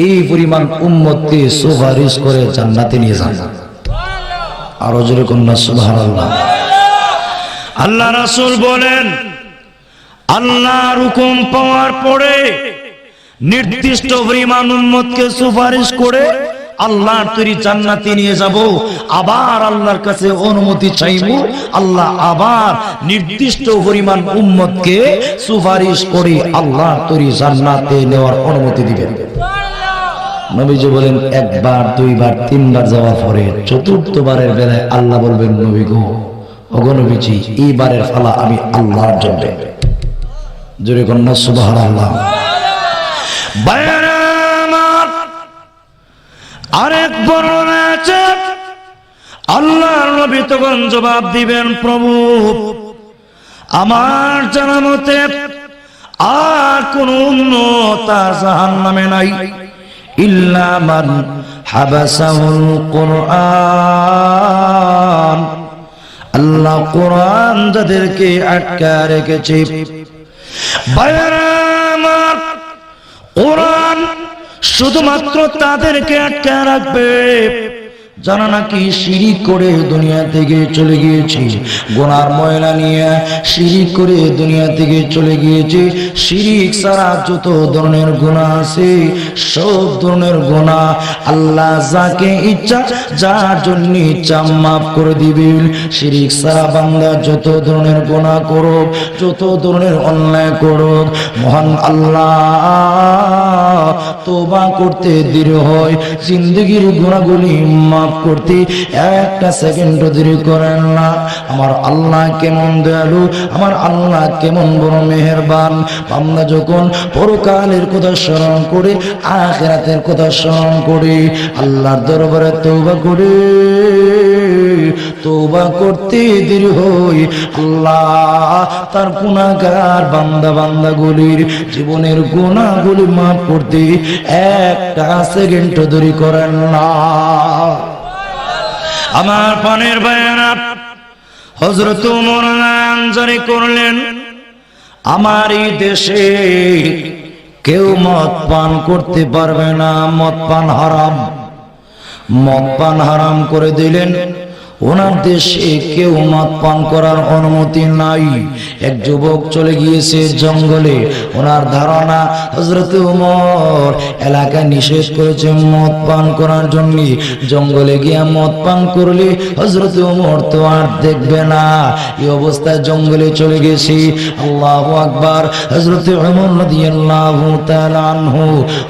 এই পরিমাণ উম্মতকে সুপারিশ করে জান্নাতে নিয়ে যান। আরো জোরে কন্যা সুবহানাল্লাহ। আল্লাহ রাসূল বলেন আল্লাহর হুকুম পাওয়ার পরে নির্দিষ্ট পরিমাণ উম্মতকে সুপারিশ করে আল্লাহর তৈরি জান্নাতে নিয়ে যাব। আবার আল্লাহর কাছে অনুমতি চাইব, আল্লাহ আবার নির্দিষ্ট পরিমাণ উম্মতকে সুপারিশ করে আল্লাহর তৈরি জান্নাতে নেওয়ার অনুমতি দিবেন। নবীজি বলেন একবার, দুইবার, তিনবার যাওয়ার পরে চতুর্থবারের বেলায় আল্লাহ বলবেন নবী গো, ওগো নবীজি, এইবারের ফালা আমি আল্লাহর জন্য। জোরে কন্যা সুবহানাল্লাহ। আরেক বর্ণনা আছে আল্লাহর নবী তখন জবাব দিবেন প্রভু, আমার জানা মতে আর কোন উম্মত জাহান্নামে নাই ইল্লা মান হাবাসাহুল কুরআন, আল্লাহ কোরআন যাদেরকে আটকা রেখেছে। আমার কোরআন শুধুমাত্র তাদেরকে আটকা রাখবে যারা নাকি শিরিক করে দুনিয়া থেকে চলে গিয়েছে, গুনার ময়লা নিয়ে শিরিক করে দুনিয়া থেকে চলে গিয়েছে। শিরিক ছাড়া যত ধরনের গুনাহ আছে সব ধরনের গুনাহ আল্লাহ যাকে ইচ্ছা যার জন্য ইচ্ছা মাফ করে দিবেন। শিরিক ছাড়া বান্দা যত ধরনের গুনাহ করুক, যত ধরনের অন্যায় করুক, মহান আল্লাহ তওবা করতে দেরি হয়, জিন্দেগীর গুনাহগুলি মাফ করতে একটা সেকেন্ড দেরি করেন না। আমার আল্লাহ কেমন দয়ালু, আমার আল্লাহ কেমন বড় মেহেরবান। বান্দা যখন পরকালের কথা স্মরণ করে, আখিরাতের কথা স্মরণ করে, আল্লাহর দরবারে তওবা করে, তওবা করতে দেরি হয়, আল্লাহ তার গুনাহগার বান্দা বান্দাগুলির জীবনের গুনাহগুলি মাফ করতে একটা সেকেন্ড দেরি করেন না। আমার পানের বায়ানা হযরত ওমর জারি করলেন, আমার এই দেশে কেউ মদ পান করতে পারবে না, মদ পান হারাম। মদ পান হারাম করে দিলেন। ওনার দেশে কেউ মদ পান করার অনুমতি নাই। এক যুবক চলে গিয়েছে জঙ্গলে, ওনার ধারণা হযরত ওমর এলাকায় নিষেধ করেছে মদ পান করার জন্য। জঙ্গলে গিয়ে মদ পান করলে হযরত ওমর তো আর দেখবে না, এই অবস্থায় জঙ্গলে চলে গেছে। আল্লাহু আকবার। হযরত ওমর রাদিয়াল্লাহু তাআলা আনহু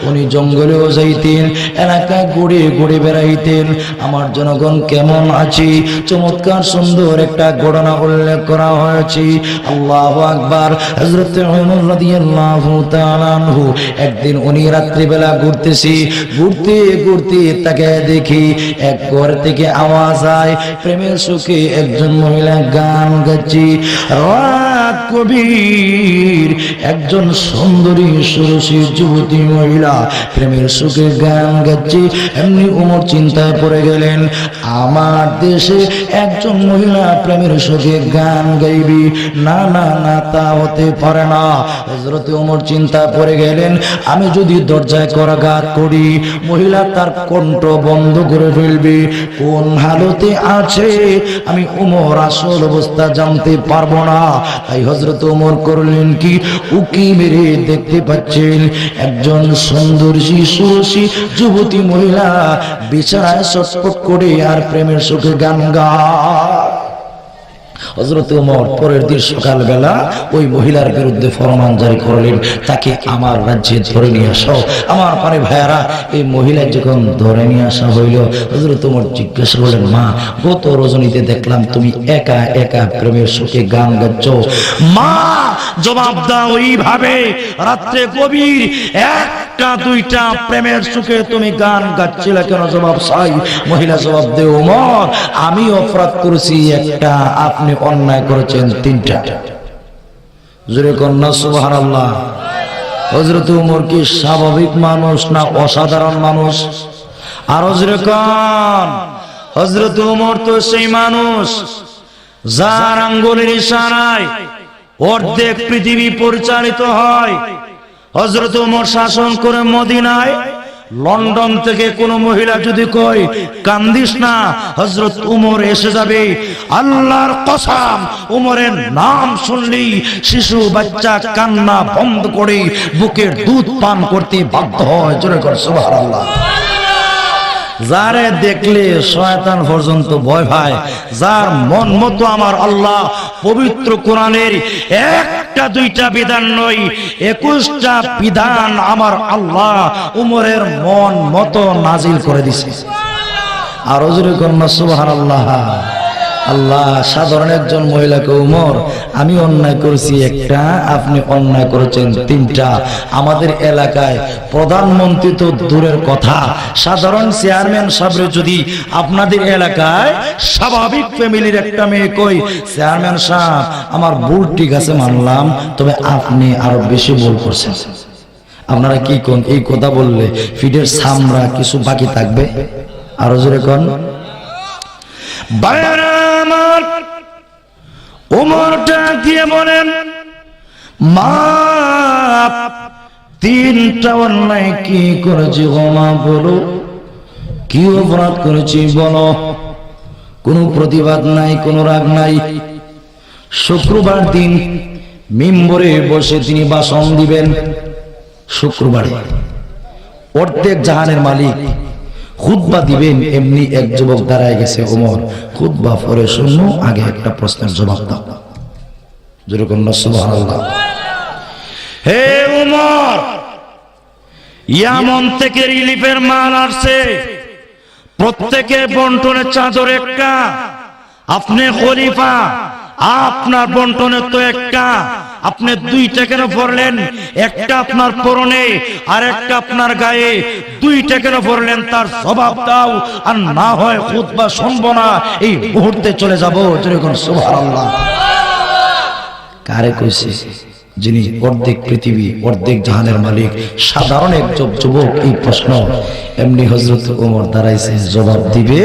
উনি জঙ্গলেও যাইতেন, এলাকায় ঘুরে ঘুরে বেড়াইতেন। আমার জনগণ কেমন আছে, চমৎকার সুন্দর একটা ঘটনা উল্লেখ করা হয়েছে। আল্লাহু আকবার। হযরত ওমর রাদিয়াল্লাহু তাআলা আনহু একদিন উনি রাত্রি বেলা ঘুরতেছি, ঘুরতে ঘুরতে তাকে দেখি এক ঘর থেকে আওয়াজ হয়, প্রেমের সুখে একজন মহিলা গান গাচ্ছে। রাত কবির একজন সুন্দরী সুরসী যুবতী মহিলা প্রেমের সুখে গান গাচ্ছে। এমনি ওমর চিন্তায় পড়ে গেলেন, আমার দেশে একজন মহিলা প্রেমের সুখে গান গাইবি? না না না, তা হতে পারে না। হযরত ওমর চিন্তা পড়ে গেলেন, আমি যদি দরজায় করাঘাত করি মহিলা তার কণ্ঠ বন্ধ করে ফেলবে, কোন হালতে আছে আমি ওমর আসল অবস্থা জানতে পারবো না। তাই হযরত ওমর করলেন কি, উকি মেরে দেখতে পাচ্ছেন একজন সুন্দরী সুরসী যুবতী মহিলা বিছানায় ছটফট করে আর প্রেমের সুখে গান গায়। হযরত ওমর পরের দিন সকালবেলা ওই মহিলার বিরুদ্ধে ফরমান জারি করলেন, তাকে আমার রাজ্যে ধরে নিয়ে আসো। আমার পারে ভাইয়ারা, এই মহিলা যখন ধরে নিয়ে আসা হইল, হযরত ওমর জিজ্ঞাসা করলেন, মা, গত রজনীতে দেখলাম তুমি একা একা প্রেমের সুখে গান গাচ্ছ। মা জবাব দাও, ওইভাবে রাত্রে গভীর একটা দুইটা প্রেমের সুখে তুমি গান গাচ্ছিলে কেন? জবাব চাই। মহিলা জবাব দে, ওমর, আমি অপরাধ করেছি একটা, আপনি অন্যায় করেছেন তিনটা। জোরে কন্যা সুবহানাল্লাহ। হযরত ওমর কি স্বাভাবিক মানুষ না অসাধারণ মানুষ? আরো জোরে কোন। হযরত ওমর তো সেই মানুষ যার আঙ্গুলের ইশারায় অর্ধেক পৃথিবী পরিচালিত হয়। হযরত ওমর শাসন করে মদিনায়। লন্ডন থেকে কোন মহিলা যদি কয় কান্দিস না, হযরত ওমর এসে যাবে। আল্লাহর কসম, ওমরের নাম শুনলেই শিশু বাচ্চা কান্না বন্ধ করে বুকের দুধ পান করতে বাধ্য হয়। জোরে করে সুবহানাল্লাহ। যারে দেখলে শয়তান পর্যন্ত ভয় পায়, যার মন মতো আমার আল্লাহ পবিত্র কোরআনের একটা দুইটা বিধান নয়, 21টা বিধান আমার আল্লাহ ওমরের মন মতো নাজিল করে দিয়েছে। আর জোরে কন্যা সুবহানাল্লাহ। আল্লাহ সাধারণ একজন মহিলাকে, ওমর আমি অন্যায় করেছি একটা, আপনি অন্যায় করেছেন তিনটা। আমাদের এলাকায় প্রধানমন্ত্রী তো দূরের কথা, সাধারণ চেয়ারম্যান সাহেব যদি আপনাদের এলাকায় স্বাভাবিক ফ্যামিলির একটা মেয়ে কই, চেয়ারম্যান সাহেব আমার ভুল ঠিক আছে মানলাম, তবে আপনি আরো বেশি ভুল করছেন, আপনারা কি কোন? এই কথা বললে ফিটের সামরা কিছু বাকি থাকবে? আরো জোরে কোন। আমার ওমরটা দিয়ে বলেন, মা তিনটা অন্যায় কি করেছি গো মা, বলো কি অপরাধ করেছি বলো। কোনো প্রতিবাদ নাই, কোনো রাগ নাই। শুক্রবার দিন মিম্বরে বসে তিনি ভাষণ দিবেন। শুক্রবারে অর্ধেক জাহানের মালিক খুতবা দিবেন, এমনি এক যুবক দাঁড়ায় গেছে। ওমর খুতবা পড়ে শুনো, আগে একটা প্রশ্নের জবাব দাও। যেরকম সুবহানাল্লাহ। হে ওমর, ইয়ামন থেকে রিলিফের মাল আসছে, প্রত্যেকের বন্টনের চাদর একটা। আপনি খলিফা, আপনার বন্টনের তো একটা, আপনি দুইটা কেন পড়লেন? একটা আপনার পরনে আর একটা আপনার গায়ে, দুইটা কেন পড়লেন? তার জবাব দাও, আর না হয় খুতবা শুনবো না, এই মুহূর্তে চলে যাবো। যেরকম সুবহানাল্লাহ। কারে কইছে? যিনি অর্ধেক পৃথিবী অর্ধেক জাহানের মালিক, সাধারণ একজন যুবক এই প্রশ্ন। এমনি হযরত ওমর দাঁড়াইছে, জবাব দিবে।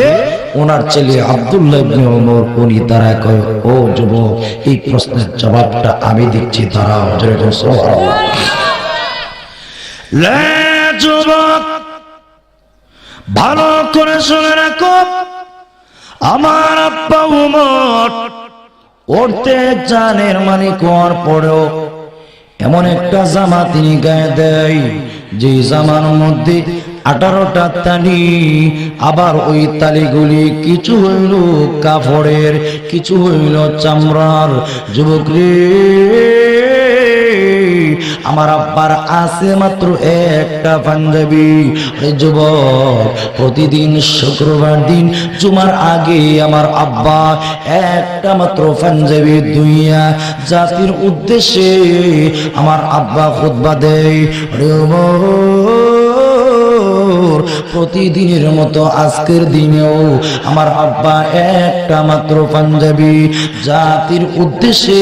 ওনার ছেলে আব্দুল্লাহ ইবনে ওমর উনি দাঁড়ায় কয়, ও যুবক, এই প্রশ্নের জবাবটা আমি দিচ্ছি, দাঁড়াও। যেরকম সুবহানাল্লাহ। লে যুবক, ভালো করে শুনে রাখো, আমার আব্বা ওমর অর্ধেক জাহানের মালিক হওয়ার পরেও এমন একটা জামা তিনি গায়ে দেয়, যে জামার মধ্যে 18টা তালি, আবার ওই তালিগুলি কিছু হইল কাপড়ের, কিছু হইল চামড়ার। যুবক রে, আমার আব্বার আছে মাত্র একটা পাঞ্জাবি। যুবক, প্রতিদিন শুক্রবার দিন জুমার আগে আমার আব্বা একটা মাত্র পাঞ্জাবি ধুইয়া জাতির উদ্দেশ্যে আমার আব্বা খুতবা দেয়। প্রতিদিনের মতো আজকের দিনেও আমার আব্বা একটা মাত্র পাঞ্জাবি জাতির উদ্দেশ্যে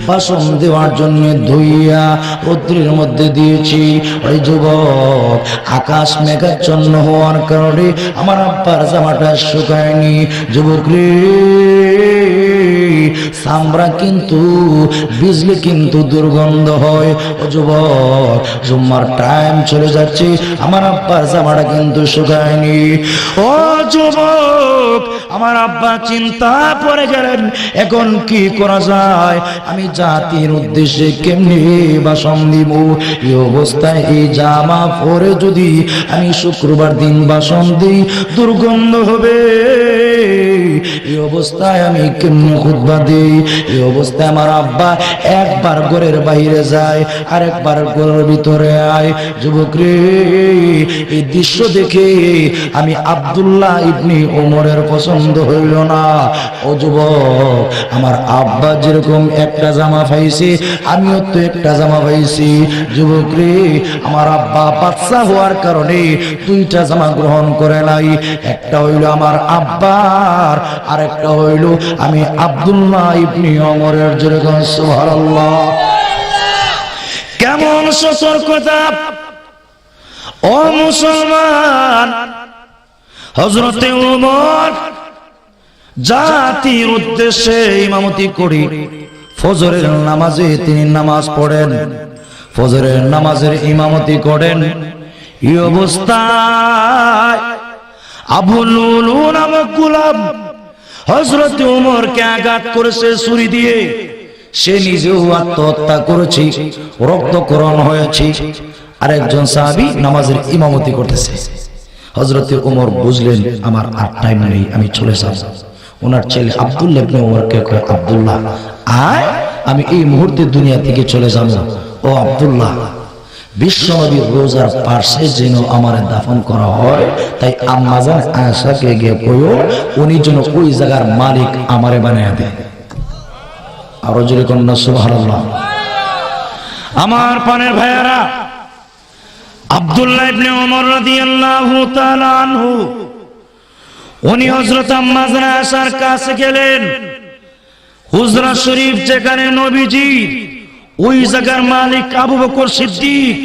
ভাষণ দেওয়ার জন্য ধুইয়া রৌদ্রের মধ্যে দিয়েছি। ওই যুবক, আকাশ মেঘাচ্ছন্ন হওয়ার কারণে আমার আব্বার জামাটা শুকায়নি। যুবক রে, চামড়া কিন্তু বিজলি কিন্তু দুর্গন্ধ হয়। ও যুবক, জুম্মার টাইম চলে যাচ্ছে, আমার আব্বার জামাটা কিন্তু শুকায়নি। ও যুবক, আমার আব্বা চিন্তা পড়ে গেলেন, এখন কি করা যায়? আমি জাতির উদ্দেশ্যে কেমনি ভাষণ দিব? এই অবস্থায় এই জামা পরে যদি আমি শুক্রবার দিন ভাষণ দিই, দুর্গন্ধ হবে। এই অবস্থায় আমি কেমনি খুতবা দিই? এই অবস্থায় আমার আব্বা একবার ঘরের বাইরে যায়, আর একবার ঘরের ভিতরে আয়। যুবক রে, এই দৃশ্য দেখে আমি আব্দুল্লাহ ইবনে ওমরের পছন্দ হইল না। ও যুবক, আমার আব্বা যেরকম একটা জামা পাইছে, আমিও তো একটা জামা পাইছি। যুবক রে, আমার আব্বা বাচ্চা হওয়ার কারণে দুইটা জামা গ্রহণ করে নাই। একটা হইল আমার আব্বার, আর একটা হইল আমি আব্দুল্লাহ ইবনে ওমরের। যেরকম সুবহানাল্লাহ। কেমন সতর্কতা ও মুসলমান। হযরতে ওমর জাতির উদ্দেশ্যে ইমামতি করি ফজরের নামাজে তিনি নামাজ পড়েন, ফজরের নামাজের ইমামতি করেন। এই অবস্থায় আবু লুলু নামক গোলাম হযরত ওমরকে আঘাত করেছে ছুরি দিয়ে। সে নিজেও আত্মহত্যা করেছে, রক্তক্ষরণ হয়েছে। আরেকজন সাহাবী নামাজের ইমামতি করতেছে। হযরত ওমর বুঝলেন আমার আর টাইম নেই, আমি চলে যাব। ওনার ছেলে আব্দুল্লাহ ইবনে ওমরকে কয়, আব্দুল্লাহ আয়, আমি এই মুহূর্তে দুনিয়া থেকে চলে যাব। ও আব্দুল্লাহ, বিশ্বনবীর রোজার পাশে যেন আমার দাফন করা হয়, তাই আম্মা জান আয়েশাকে গিয়ে কইও উনি যেন ওই জায়গার মালিক আমারে বানায়া দেয়। আরো জোরে কন্যা সুবহানাল্লাহ। আমার পানের ভাইয়ারা, আব্দুল্লাহ ইবনে ওমর রাদিয়াল্লাহু তাআলা আনহু উনি হযরত আম্মা জান আয়েশার কাছে গেলেন। হুজরা শরীফ যেখানে নবীজি ওই জায়গার মালিক আবু বকর সিদ্দিক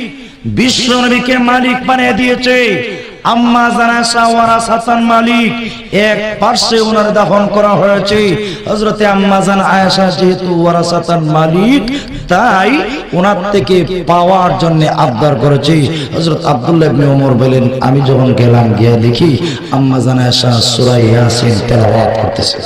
বিশ্ব নবীকে মালিক বানিয়ে দিয়েছে। আম্মা জান আয়েশা ওয়ারাসাতান মালিক, এক পাশে ওনার দাফন করা হয়েছে। হযরতে আম্মা জান আয়েশা যেহেতু ওয়ারাসাতান মালিক, তাই ওনার থেকে পাওয়ার জন্য আবদার করেছে। হযরত আব্দুল্লাহ ইবনে ওমর বলেন, আমি যখন গেলাম গিয়ে দেখি আম্মা জান আয়েশা সূরা ইয়াসিন তেলাওয়াত করতেছে।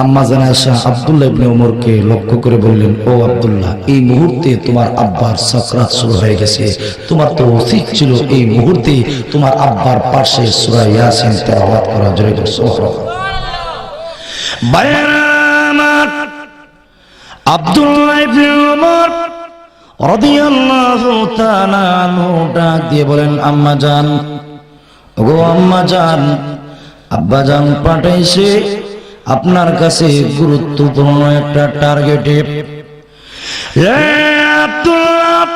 আম্মা জান আয়েশা আব্দুল্লাহ ইবনে ওমরকে লক্ষ্য করে বললেন, ও আব্দুল্লাহ, এই মুহূর্তে তোমার আব্বার সাকরাত শুরু হয়ে গেছে, তোমার তো উচিত ছিল এই মুহূর্তে তোমার আব্বার পাশে সূরা ইয়াসিন তেলাওয়াত করা। জোরে করে সুবহানাল্লাহ। বায়ানাত আব্দুল্লাহ ইবনে ওমর রাদিয়াল্লাহু তাআলা আনহু ডাক দিয়ে বলেন, আম্মা জান, ওগো আম্মা জান, আব্বা জান পাঠাইছে আপনার কাছে গুরুত্বপূর্ণ একটা টার্গেটে। আব্দুল্লাহ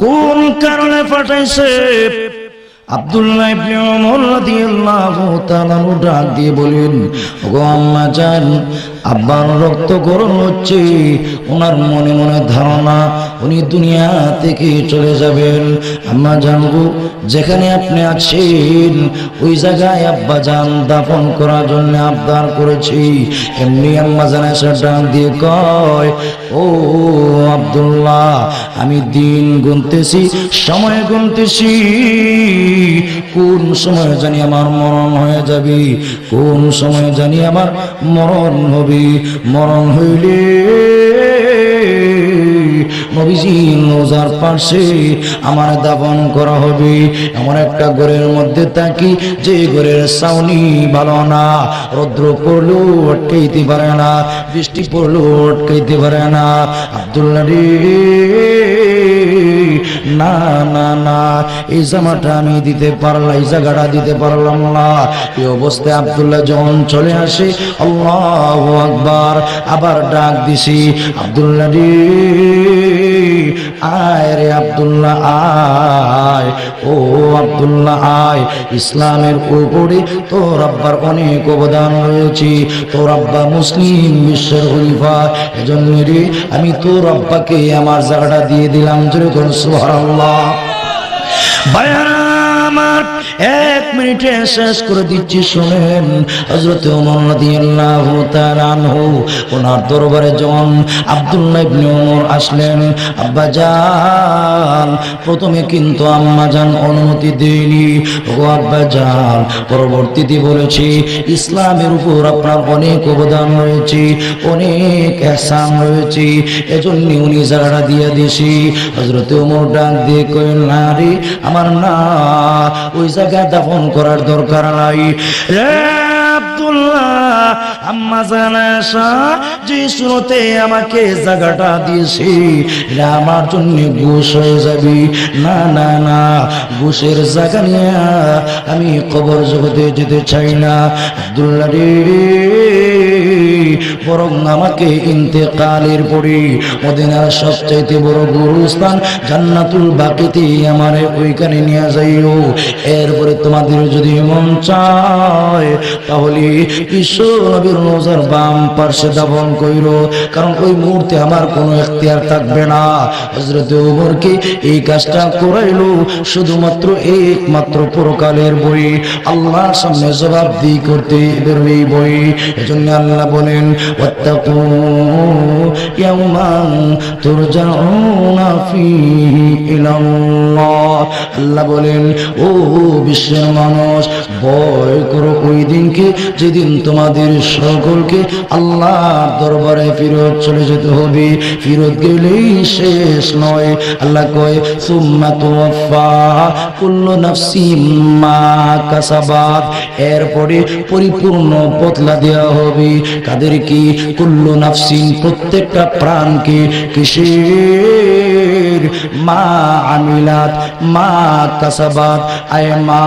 কোন কারণে পাঠাইছে? আব্দুল্লাহ ইবনে ওমর রাদিয়াল্লাহু তাআলা ডাক দিয়ে বলেন, ওগো আম্মা জান, আব্বার রক্তক্ষরণ হচ্ছে, ওনার মনে মনে ধারণা উনি দুনিয়া থেকে চলে যাবেন। আম্মা জান গো, যেখানে আপনি আছেন ওই জায়গায় আব্বা জান দাফন করার জন্য আবদার করেছি। এমনি আম্মা জান এসে ডাক দিয়ে কয়, ও আব্দুল্লাহ, আমি দিন গুনতেছি, সময় গুনতেছি, কোন সময় জানি আমার মরণ হয়ে যাবে, কোন সময় জানি আমার মরণ হবে। মরণ হইলে নবীজি রোজার পাশে আমার দাফন করা হবে। এমন একটা ঘরের মধ্যে থাকি যে ঘরের ছাউনি ভালো না, রৌদ্র পড়লেও আটকাইতে পারে না, বৃষ্টি পড়লেও আটকাইতে পারে না। আব্দুল্লাহ রে, না না না, এই জামাটা আমি দিতে পারলাম, এই জায়গাটা দিতে পারলাম না। এই অবস্থায় আব্দুল্লাহ যখন চলে আসে, আল্লাহু আকবার, আবার ডাক দিছি, আব্দুল্লাহ রে, আয় রে আব্দুল্লাহ আয়, ও আব্দুল্লাহ আয়। ইসলামের উপরে তোর আব্বার অনেক অবদান রয়েছে, তোর আব্বা মুসলিম বিশ্বের খলিফা, এজন্য রে আমি তোর আব্বাকে আমার জায়গাটা দিয়ে দিলাম। যেরকম সুবহানাল্লাহ। বায়ানা আমার এক মিনিটে শেষ করে দিচ্ছি, শুনেন। হযরত ওমর রাদিয়াল্লাহু তাআলা আনহু ওনার দরবারে যখন আব্দুল্লাহ ইবনে ওমর আসলেন, আব্বা জান, প্রথমে কিন্তু আম্মা জান অনুমতি দেয়নি। ও আব্বা জান, পরবর্তীতে বলেছি ইসলামের উপর আপনার অনেক অবদান রয়েছে, অনেক ihsan রয়েছে, এজন্য উনি জায়গাটা দিয়ে দিয়েছি। হযরত ওমর ডাক দিয়ে কইলেন, না রে আমার না, ওই জায়গায় দাফন করার দরকার নাই। আব্দুল্লাহ, আম্মা জান আয়েশা যে শুনতে আমাকে জায়গাটা দিয়েছে, এটা আমার জন্য ঘুষ হয়ে যাবে। না না না, ঘুষের জায়গা নিয়ে আমি কবর জগতে যেতে চাই না। আব্দুল্লাহ রে, বরং আমাকে ইন্তেকালের পরে মদিনার সবচাইতে বড় গুরুস্থান জান্নাতুল বাকিতে আমারে ওইখানে নিয়ে যাইও। এরপরে তোমাদের যদি মন চায় তাহলে বিশ্ব নবীর রোজার বাম পার্শ্বে দাফন কইরো, কারণ ওই মুহূর্তে আমার কোনো এখতিয়ার থাকবে না। হযরত ওমরকে এই কাজটা করাইলো শুধুমাত্র একমাত্র পরকালের বই আল্লাহর সামনে জবাবদিহি করতে বেরোই বই। এজন্য আল্লাহ বলেন ওয়াত্তাকু ইয়াওমান তুরজাউনা ফীহি ইলাল্লাহ। আল্লাহ বলেন ও বিশ্বের মানুষ, ভয় করো ওই দিনকে যেদিন তোমাদের সকলকে আল্লাহর দরবারে ফিরত চলে যেতে হবে। ফিরত গেলেই শেষ নয়, আল্লাহ কয় সুম্মা তুওয়াফা কুল্লু নাফসিন মা কাসাবাত, এরপরে পরিপূর্ণ বদলা দেওয়া হবে। কাদের কি? কুল্লু নাফসিন, প্রত্যেকটা প্রাণকে। কিসের? মা আমিলাত, মা কাসাবাত আয় মা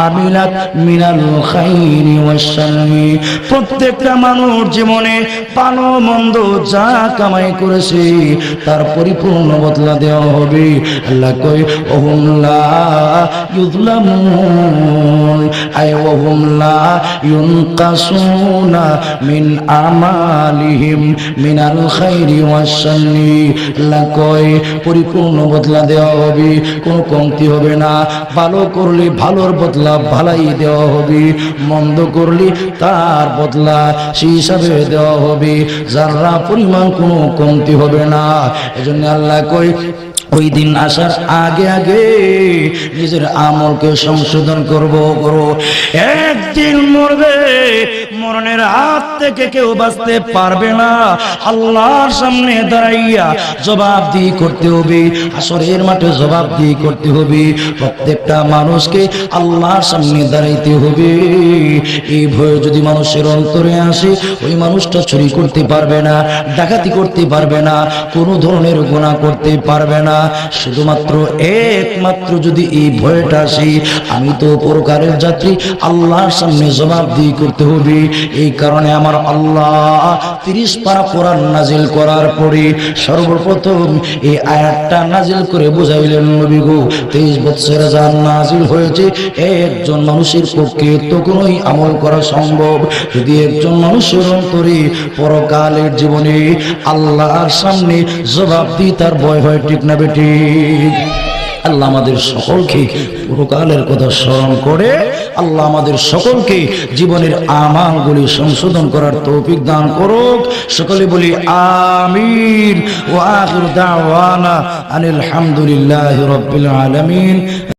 আমিলাত মিনাল খাইরি ওয়াশ শাররি, প্রত্যেকটা মানুষ জীবনে ভালো মন্দ যা কামাই করেছে তার পরিপূর্ণ বদলা দেওয়া হবে। আল্লাহ কয় ওহুম লা ইউযলামুন আয় ওহুম লা ইউনকাসুনা মিন আমালিহিম মিনাল খাইরি ওয়াশ শাররি। আল্লাহ কয় পরিপূর্ণ বদলা দেওয়া হবে, কোনো কমতি হবে না। ভালো করলে ভালোর বদলা ভালাই দেওয়া হবে, মন্দ করলে তার বদলা সেই হিসাবে দেওয়া হবে, যারা পরিমাণ কোনো কমতি হবে না। এজন্য আল্লাহ কই ওই দিন আসার আগে আগে নিজের আমলকে সংশোধন করো। একদিন মরবে, মরণের হাত থেকে কেউ বাঁচতে পারবে না। আল্লাহর সামনে দাঁড়াইয়া জবাবদিহি করতে হবে, হাসরের মাঠে জবাবদিহি করতে হবে। প্রত্যেকটা মানুষকে আল্লাহর সামনে দাঁড়াইতে হবে। এই ভয় যদি মানুষের অন্তরে আসে, ওই মানুষটা চুরি করতে পারবে না, ডাকাতি করতে পারবে না, কোনো ধরনের গুনাহ করতে পারবে না। শুধুমাত্র একমাত্র যদি এই ভয়টা আসে, আমি তো পরকালের যাত্রী, আল্লাহর সামনে জবাবদিহি করতে হবে। এই কারণে আমার আল্লাহ 30 পারা কোরআন নাজিল করার পরে সর্বপ্রথম এই আয়াতটা নাজিল করে বুঝাইলেন, নবী গো 23 বছর যা নাজিল হয়েছে, একজন মানুষের পক্ষে তো কোনোই আমল করা সম্ভব যদি একজন মানুষের অন্তরে পরকালের জীবনে আল্লাহর সামনে জবাবদিহি তার ভয় হয়। ঠিক না বেটি? আল্লাহ আমাদের সকলকে পরকালের কথা স্মরণ করে আল্লাহ আমাদের সকলকে জীবনের আমালগুলি সংশোধন করার তৌফিক দান করুক। সকলে বলি আমিন। ওয়া আখিরু দাওয়ানা আনিল হামদুলিল্লাহি রাব্বিল আলামিন।